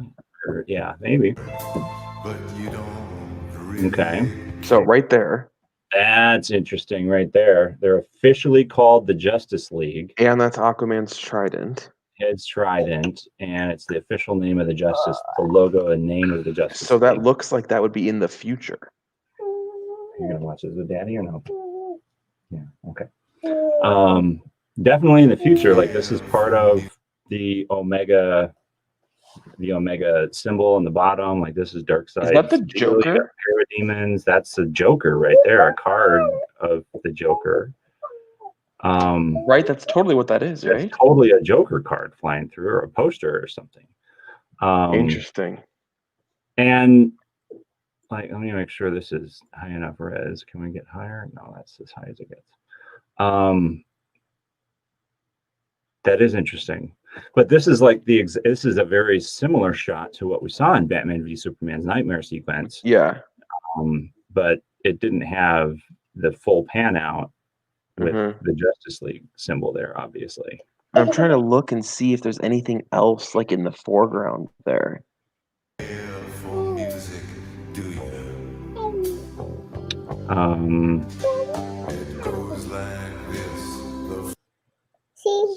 Or, yeah, maybe. Okay. So right there. That's interesting right there. They're officially called the Justice League. And that's Aquaman's trident. It's trident, and it's the official name of the Justice, the logo and name of the Justice So that League. looks like that would be in the future. You're gonna watch this with Daddy or no? Yeah, okay. Definitely in the future, like this is part of the Omega symbol on the bottom. Like this is Darkseid. Is that the Joker? Parademons. That's the Joker right there. A card of the Joker. Right, that's totally what that is, right? Totally a Joker card flying through, or a poster or something. Interesting. And like, let me make sure this is high enough res. Can we get higher? No, that's as high as it gets. That is interesting. But this is like this is a very similar shot to what we saw in Batman v Superman's nightmare sequence. Yeah. But it didn't have the full pan out with the Justice League symbol there, obviously. I'm trying to look and see if there's anything else like in the foreground there.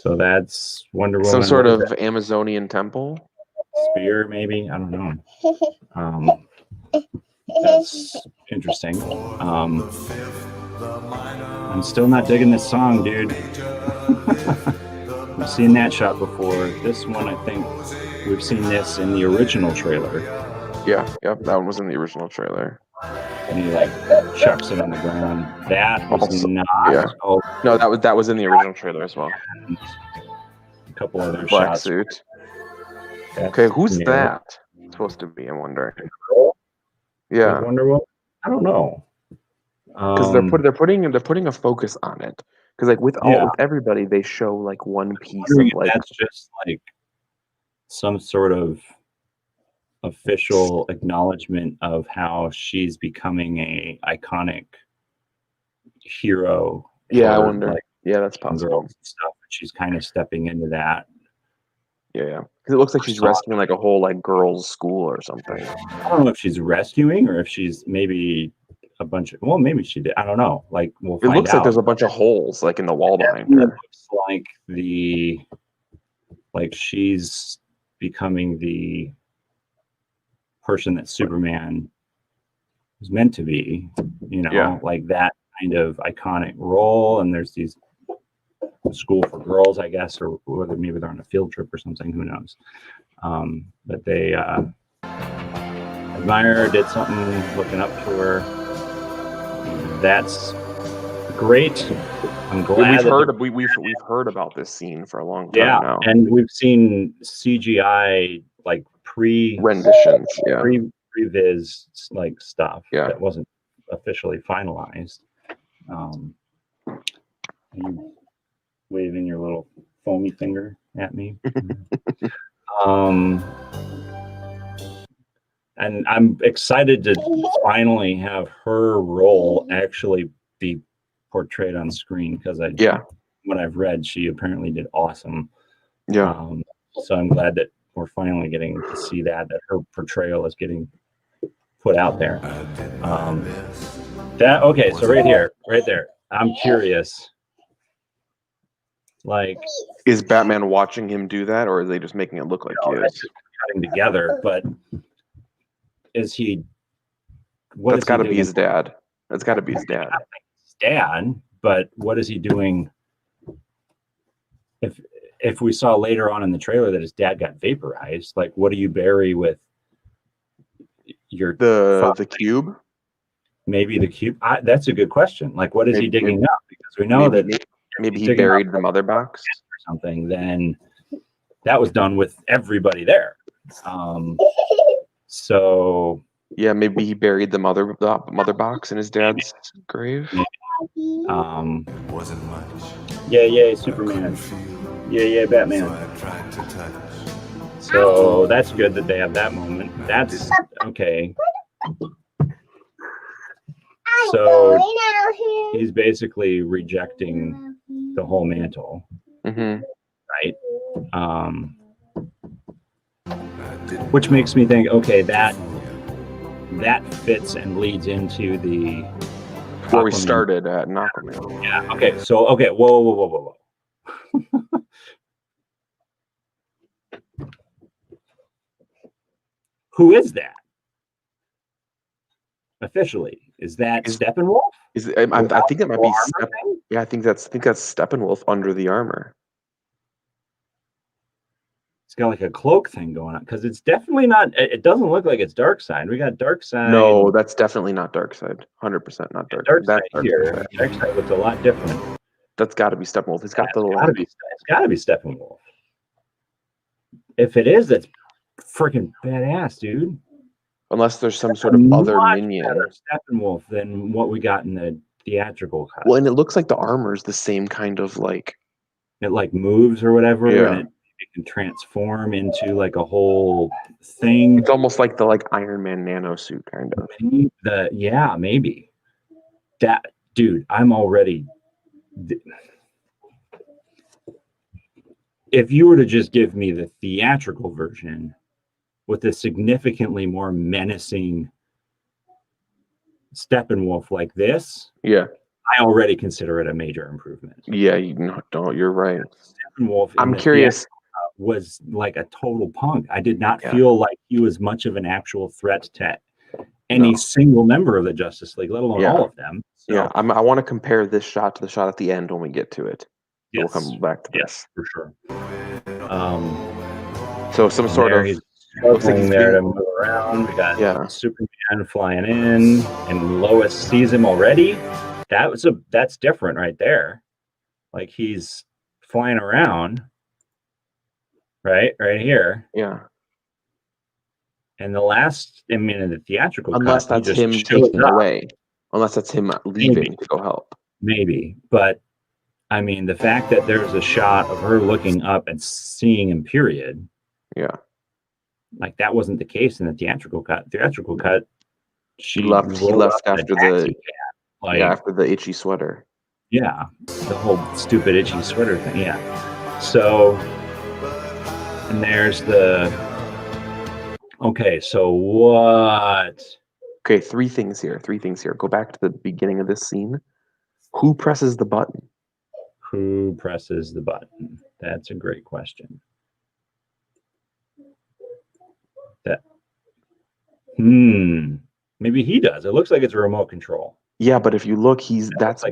So that's Wonder Woman. Some sort of Amazonian temple? Spear, maybe? I don't know. That's interesting. I'm still not digging this song, dude. I've seen that shot before. This one, I think we've seen this in the original trailer. Yeah, yep, that one was in the original trailer. And he like chucks it on the ground. That was Also, not. yeah. Oh, No, that was in the original trailer as well. a couple other Black shots. suit. That's Okay, who's new. that supposed to be? I'm wondering. Like Yeah, Wonder Woman? I don't know. because they're putting a focus on it. Because like with everybody, they show like one piece of wondering if like. that's just like some sort of official acknowledgement of how she's becoming a iconic hero. Yeah, I for, wonder. like, Yeah, that's young possible. girls and stuff. She's kind of stepping into that. Yeah, because it looks like she's rescuing like a whole like girls' school or something. I don't know if she's rescuing or if she's maybe a bunch of. Well, maybe she did. I don't know. Like we'll It find looks out. like there's a bunch of holes like in the wall behind It her. looks like she's becoming the person that Superman was meant to be, like that kind of iconic role. And there's these school for girls, I guess, or whether maybe they're on a field trip or something, who knows. But they admire her, did something, looking up to her. That's great. I'm glad We've heard about this scene for a long time now. and we've seen CGI like renditions, previs like stuff that wasn't officially finalized. You waving your little foamy finger at me. And I'm excited to finally have her role actually be portrayed on screen because what I've read, she apparently did awesome. Yeah. So I'm glad that we're finally getting to see that her portrayal is getting put out there. So right there. I'm curious. Like, is Batman watching him do that, or are they just making it look like he is? Cutting together, but is he? That's got to be his dad. That's got to be his dad. His dad, but what is he doing? If we saw later on in the trailer that his dad got vaporized, like, what do you bury with your the cube? Maybe the cube. That's a good question. Like, what is he digging up? Because we know that maybe he buried the mother box or something. Then that was done with everybody there. So yeah, maybe he buried the mother box in his dad's grave. Wasn't much. Yeah, Superman. Yeah, Batman. So that's good that they have that moment. That's okay. So he's basically rejecting the whole mantle, right? Which makes me think, okay, that fits and leads into the where we started at Aquaman. Yeah. Okay. So whoa. Who is that? Officially, is that Steppenwolf? I think it might be. I think that's Steppenwolf under the armor. It's got like a cloak thing going on because it's definitely not. It doesn't look like it's Darkseid. We got Darkseid. No, that's definitely not Darkseid. 100% not Darkseid. That's here. Darkseid looks a lot different. That's got to be Steppenwolf. It's got It's got to be Steppenwolf. If it is, that's freaking badass, dude. Unless there's some sort of other minion. Steppenwolf than what we got in the theatrical cut. Well, and it looks like the armor is the same kind of like. It like moves or whatever, yeah. And it can transform into like a whole thing. It's almost like the Iron Man nano suit kind of. Maybe. That dude, I'm already. If you were to just give me the theatrical version with a significantly more menacing Steppenwolf like this, yeah, I already consider it a major improvement. Yeah, you're right. Steppenwolf, I'm curious. Was like a total punk. I did not feel like he was much of an actual threat to any single member of the Justice League, let alone all of them. So, yeah, I want to compare this shot to the shot at the end when we get to it. Yes. We'll come back to this for sure. So some sort of. Looks like he's there to move around. We got Superman flying in, and Lois sees him already. That's different right there. Like he's flying around, right here. Yeah. And the last, in the theatrical unless cut, that's him taking away, unless that's him leaving to go help. Maybe, but the fact that there's a shot of her looking up and seeing him, period. Yeah. Like that wasn't the case in the theatrical cut. Theatrical cut, he left after after the itchy sweater. Yeah, the whole stupid itchy sweater thing. Yeah. So, and there's the. Okay, so what? Okay, three things here. Go back to the beginning of this scene. Who presses the button? Who presses the button? That's a great question. Maybe he does. It looks like it's a remote control. Yeah, but if you look, that's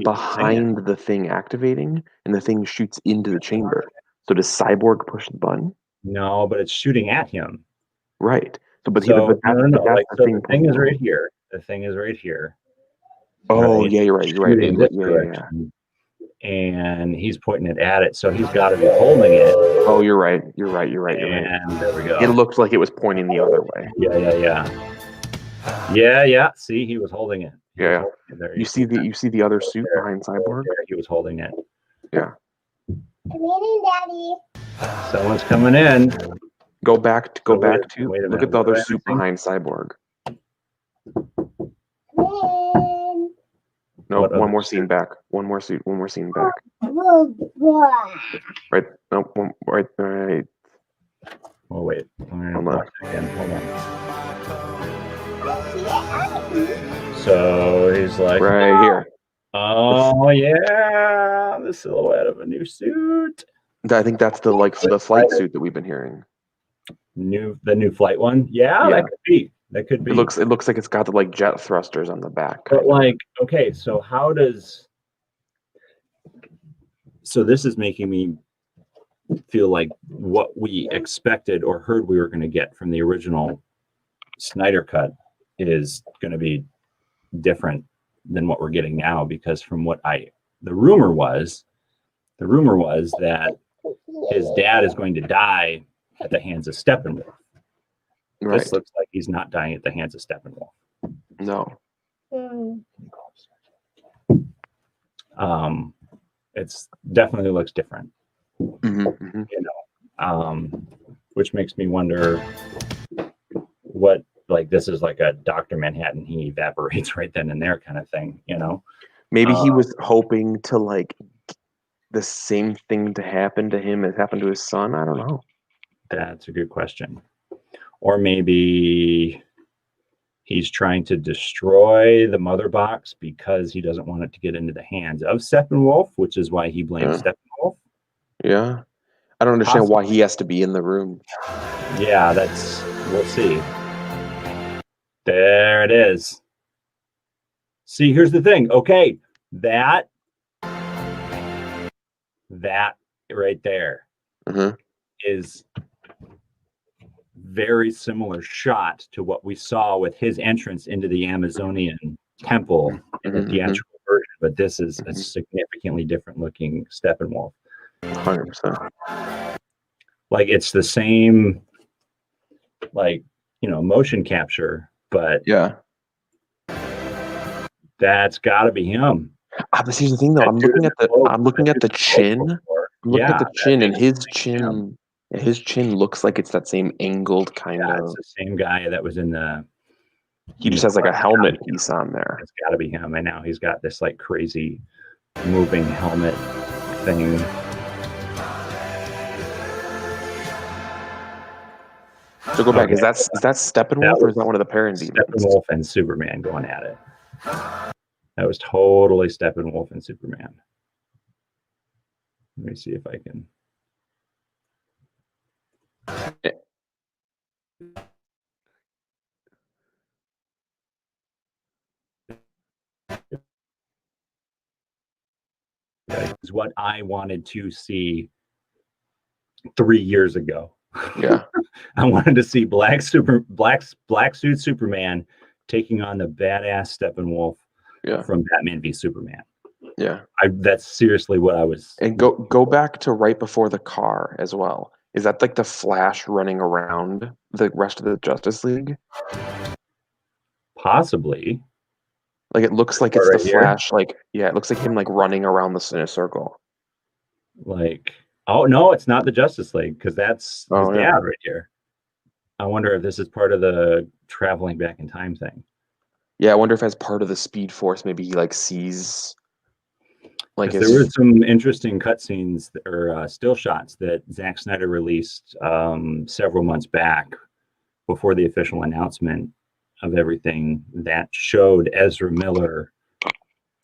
behind the thing activating, and the thing shoots into the chamber. So does Cyborg push the button? No, but it's shooting at him. Right. So, but no. The thing is right here. The thing is right here. Oh, yeah, you're right. Yeah. And he's pointing it at it, so he's got to be holding it. Oh, you're right. And there we go. It looked like it was pointing the other way. Yeah. See, he was holding it. Yeah. You see the other suit behind Cyborg? There, he was holding it. Yeah. Come in, Daddy. Someone's coming in. Go back to wait a look minute, at the other suit behind Cyborg. No, one more scene back. One more scene back. Right. No, right. Oh wait, Hold on. again. Hold on. So he's like, right here. Oh yeah, the silhouette of a new suit. I think that's the flight suit that we've been hearing. The new flight one. Yeah, that could be. That could be. It looks like it's got the like jet thrusters on the back. But like, okay, so how does? So this is making me feel like what we expected or heard we were going to get from the original Snyder cut is going to be different than what we're getting now, because from what the rumor was that his dad is going to die at the hands of Steppenwolf. Right. This looks like he's not dying at the hands of Steppenwolf. No. It's definitely looks different. Mm-hmm. You know, which makes me wonder what, like, this is like a Dr. Manhattan, he evaporates right then and there kind of thing, you know? Maybe he was hoping to like the same thing to happen to him as happened to his son. I don't know. That's a good question. Or maybe he's trying to destroy the mother box because he doesn't want it to get into the hands of Steppenwolf, which is why he blames Steppenwolf. Yeah. I don't understand why he has to be in the room. Yeah, we'll see. There it is. See, here's the thing. Okay, that right there is very similar shot to what we saw with his entrance into the Amazonian temple in the theatrical version, but this is a significantly different looking Steppenwolf. 100%. Like, it's the same, like, you know, motion capture, but yeah, that's got to be him. But here's the thing, though. I'm looking at the chin. I'm looking at the chin, and his chin. His chin looks like it's that same angled kind of. It's the same guy that was in the. He just has like a helmet piece on there. It's got to be him, and now he's got this like crazy moving helmet thing. So go back. Is that Steppenwolf or is that one of the parademons? Steppenwolf and Superman going at it. That was totally Steppenwolf and Superman. Let me see if I can. That is what I wanted to see 3 years ago. Yeah. I wanted to see black suit Superman taking on the badass Steppenwolf from Batman v Superman. Yeah. That's seriously what I was. And go back to right before the car as well. Is that like the Flash running around the rest of the Justice League? Possibly. Like it looks like it's the Flash. Like, yeah, it looks like him like running around in a circle. Like, oh no, it's not the Justice League, because that's his dad right here. I wonder if this is part of the traveling back in time thing. Yeah, I wonder if as part of the Speed Force, maybe he like sees. Like there were some interesting cutscenes or still shots that Zack Snyder released several months back before the official announcement of everything that showed Ezra Miller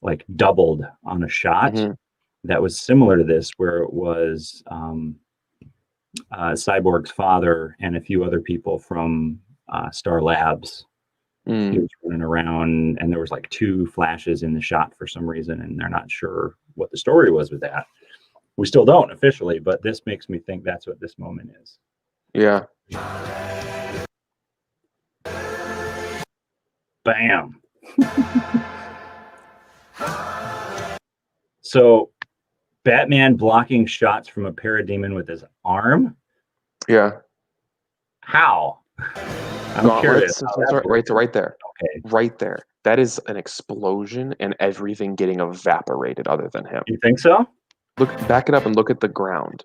like doubled on a shot that was similar to this, where it was Cyborg's father and a few other people from Star Labs. He was running around, and there was like 2 flashes in the shot for some reason, and they're not sure what the story was with that. We still don't officially, but this makes me think that's what this moment is. Yeah. Bam. So Batman blocking shots from a parademon with his arm? Yeah. How? I'm curious. Right there. Okay. Right there. That is an explosion and everything getting evaporated other than him. You think so? Look, back it up and look at the ground.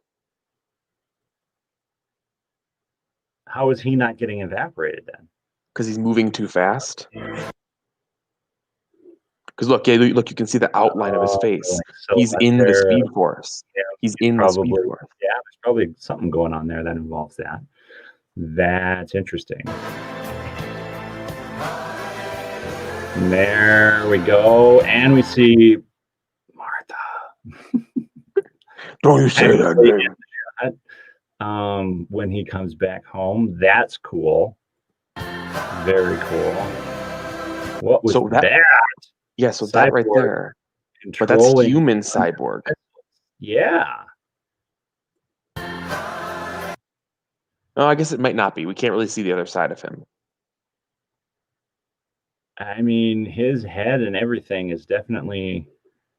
How is he not getting evaporated then? Because he's moving too fast. Because look, you can see the outline of his face. So he's in the Speed Force. Yeah, he's in the Speed Force. Yeah, there's probably something going on there that involves that. That's interesting. And there we go, and we see Martha. Don't you say that name. When he comes back home, that's cool. Very cool. What was that? Yeah, so that right Cyborg there. But that's controlling- human cyborg. Yeah. No, I guess it might not be. We can't really see the other side of him. I mean, his head and everything is definitely.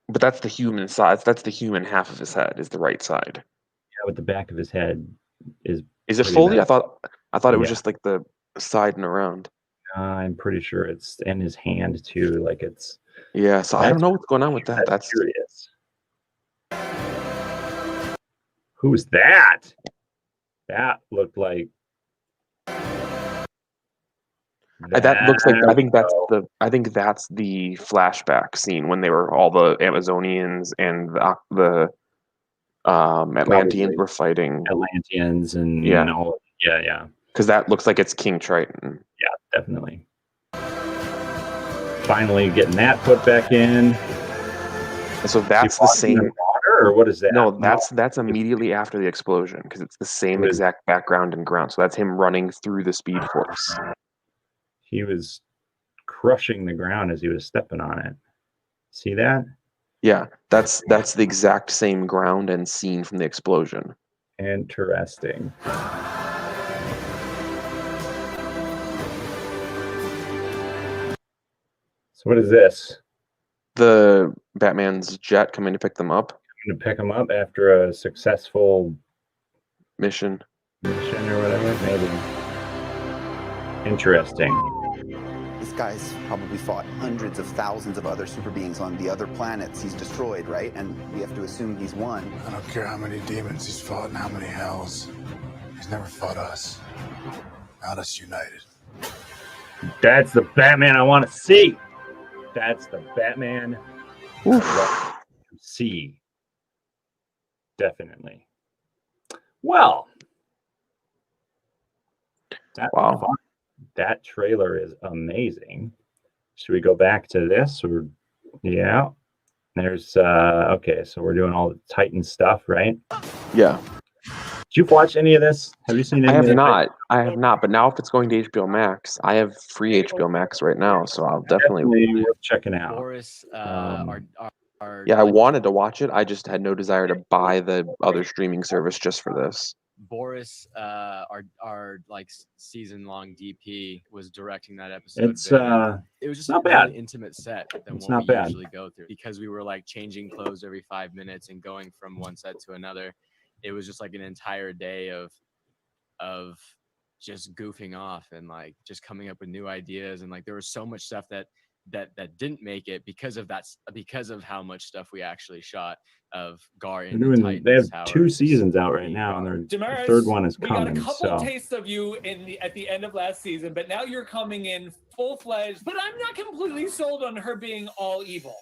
But that's the human side. That's the human half of his head is the right side. Yeah, but the back of his head is. Is it pretty fully? messed I thought it was Yeah. just like the side and around. I'm pretty sure it's in his hand too. Like it's. Yeah, so I don't know what's going on with that. That's curious. Who's that? That looked like. That looks like I think that's the flashback scene when they were all the Amazonians and the Atlanteans were fighting. Atlanteans and Yeah. all. Yeah. Because that looks like it's King Triton. Yeah, definitely. Finally getting that put back in. And so that's the same water, or what is that? No, that's immediately after the explosion because it's the same exact background and ground. So that's him running through the Speed Force. He was crushing the ground as he was stepping on it. See that? Yeah, that's the exact same ground and scene from the explosion. Interesting. So what is this? The Batman's jet coming to pick them up. Coming to pick them up after a successful mission or whatever, maybe. Interesting. This guy's probably fought hundreds of thousands of other super beings on the other planets he's destroyed, right? And we have to assume he's won. I don't care how many demons he's fought and how many hells. He's never fought us. Not us united. That's the Batman I want to see. That's the Batman I want to see. Definitely. Well, wow. That trailer is amazing. Should we go back to this? Or yeah. There's okay, so we're doing all the Titan stuff, right? Yeah. Did you watch any of this? Have you seen any I have of it? not. I have not. But now if it's going to HBO Max, I have free HBO Max right now, so I'll definitely worth checking out. Boris, yeah, I wanted to watch it. I just had no desire to buy the other streaming service just for this. Boris, our like season-long DP was directing that episode. It's it was just not a bad. really intimate set than It's what not we bad. usually go through because we were like changing clothes every 5 minutes and going from one set to another. It was just like an entire day of just goofing off and like just coming up with new ideas, and like there was so much stuff that didn't make it because of how much stuff we actually shot of Gar in the Titan's They have tower. 2 seasons out right now, and the Damaris, third one is we coming. got a couple So tastes of you at the end of last season, but now you're coming in full-fledged. But I'm not completely sold on her being all evil.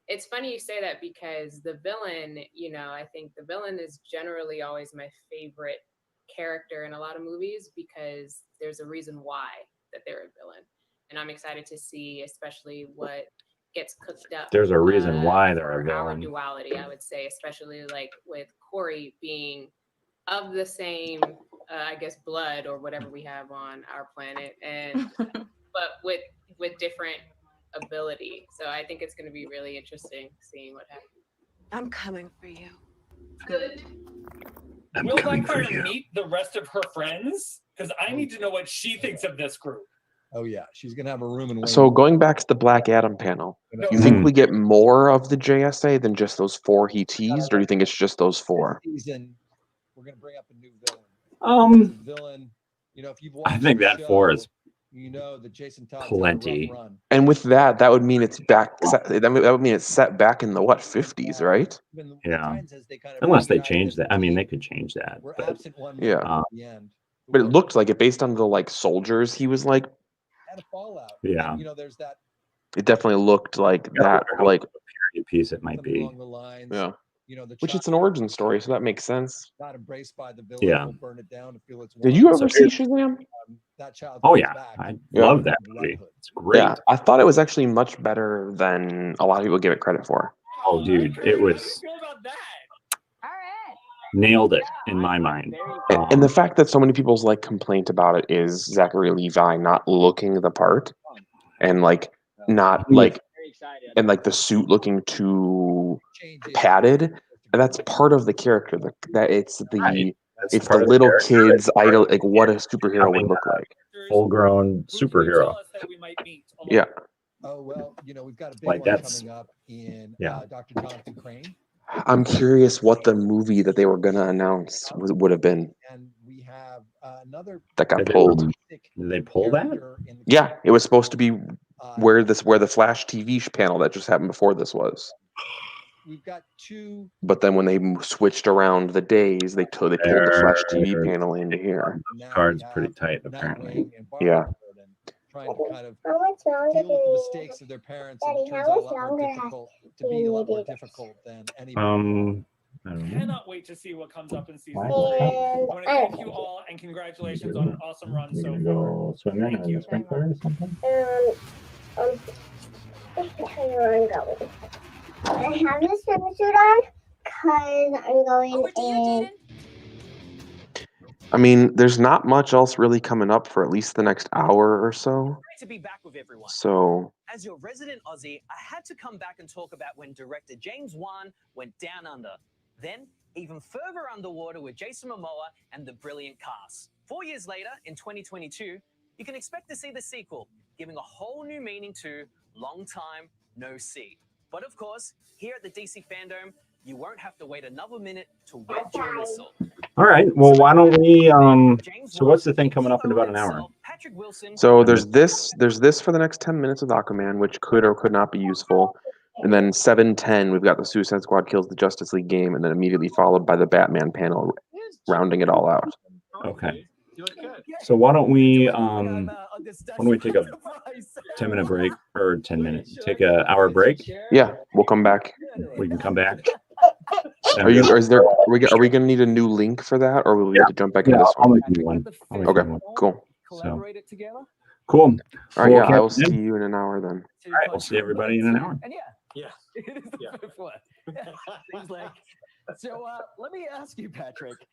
It's funny you say that because the villain, I think the villain is generally always my favorite character in a lot of movies because there's a reason why that they're a villain. And I'm excited to see especially what gets cooked up. there's a reason why they're a for our villain. duality, I would say, especially like with Corey being of the same, I guess, blood or whatever we have on our planet, and but with different ability. So I think it's going to be really interesting seeing what happens. I'm coming for you. Good. We'll like her to meet the rest of her friends because I need to know what she thinks of this group. Oh yeah, she's gonna have a room in. So going back to the Black Adam panel, you think we get more of the JSA than just those 4 he teased, or do you think it's just those 4? Season, we're gonna bring up a new villain. Villain, if you've watched I think the that show, 4 is that Jason Todd's plenty. had a rough run. And with that would mean it's back. That would mean it's set back in the 50s, right? Yeah. Unless they change that. I mean, they could change that. But, Yeah. But it looked like it based on the like soldiers. He was like. Yeah. There's that. It definitely looked like that. Like period piece it might be. Along the lines, yeah. you know, the Which child it's an origin story, so that makes sense. not embraced by the villain Yeah. will burn it down to feel its Did warmth. you ever So see Shazam? That child Oh comes yeah, back I Yeah. love that movie. It's great. Yeah, I thought it was actually much better than a lot of people give it credit for. Oh, dude, it was nailed it in my mind. And the fact that so many people's like complaint about it is Zachary Levi not looking the part, and like not like, and like the suit looking too padded. And that's part of the character. That it's the That's it's the part of the little character. kids It's part idol, of like what a superhero would look like. Full-grown superhero. Yeah. Oh well, you know, we've got a big Like one that's coming up in yeah. Dr. Jonathan Crane. I'm curious what the movie that they were gonna announce would have been. And we have another That got Did pulled. Did they pull that? Yeah, it was supposed to be where the Flash TV panel that just happened before this was. We've got two. But then when they switched around the days, they pulled the Flash TV panel into here. Card's pretty tight, apparently. Yeah. Trying to kind of deal with the mistakes of their parents, and it turns out a lot more difficult to be a lot more difficult than anybody. I don't know. Cannot wait to see what comes up in season 3. Why is I it- want to thank you all and congratulations on an awesome run We're so gonna far. go swimming in the sprinkler or something. Where I'm going. I have this swimsuit on because I'm going in. I mean, there's not much else really coming up for at least the next hour or so. Great to be back with everyone. So As your resident Aussie, I had to come back and talk about when director James Wan went down under. Then, even further underwater with Jason Momoa and the brilliant cast. 4 years later, in 2022, you can expect to see the sequel, giving a whole new meaning to Long Time No See. But of course, here at the DC Fandom, you won't have to wait another minute to wet your whistle. All right. Well, why don't we? So what's the thing coming up in about an hour? So there's this for the next 10 minutes with Aquaman, which could or could not be useful. And then 7:10, we've got the Suicide Squad kills the Justice League game, and then immediately followed by the Batman panel, rounding it all out. Okay. So why don't we take a 10-minute break or 10 minutes? Take an hour break. Yeah, we'll come back. We can come back. Are we gonna need a new link for that, or will we have to jump back into this I'll one? make a new one. Okay, cool. So, cool. All right, yeah, I will Captain. see you in an hour then. All right, we'll see everybody in an hour. And yeah, it is the fifth one. He's like, so let me ask you, Patrick,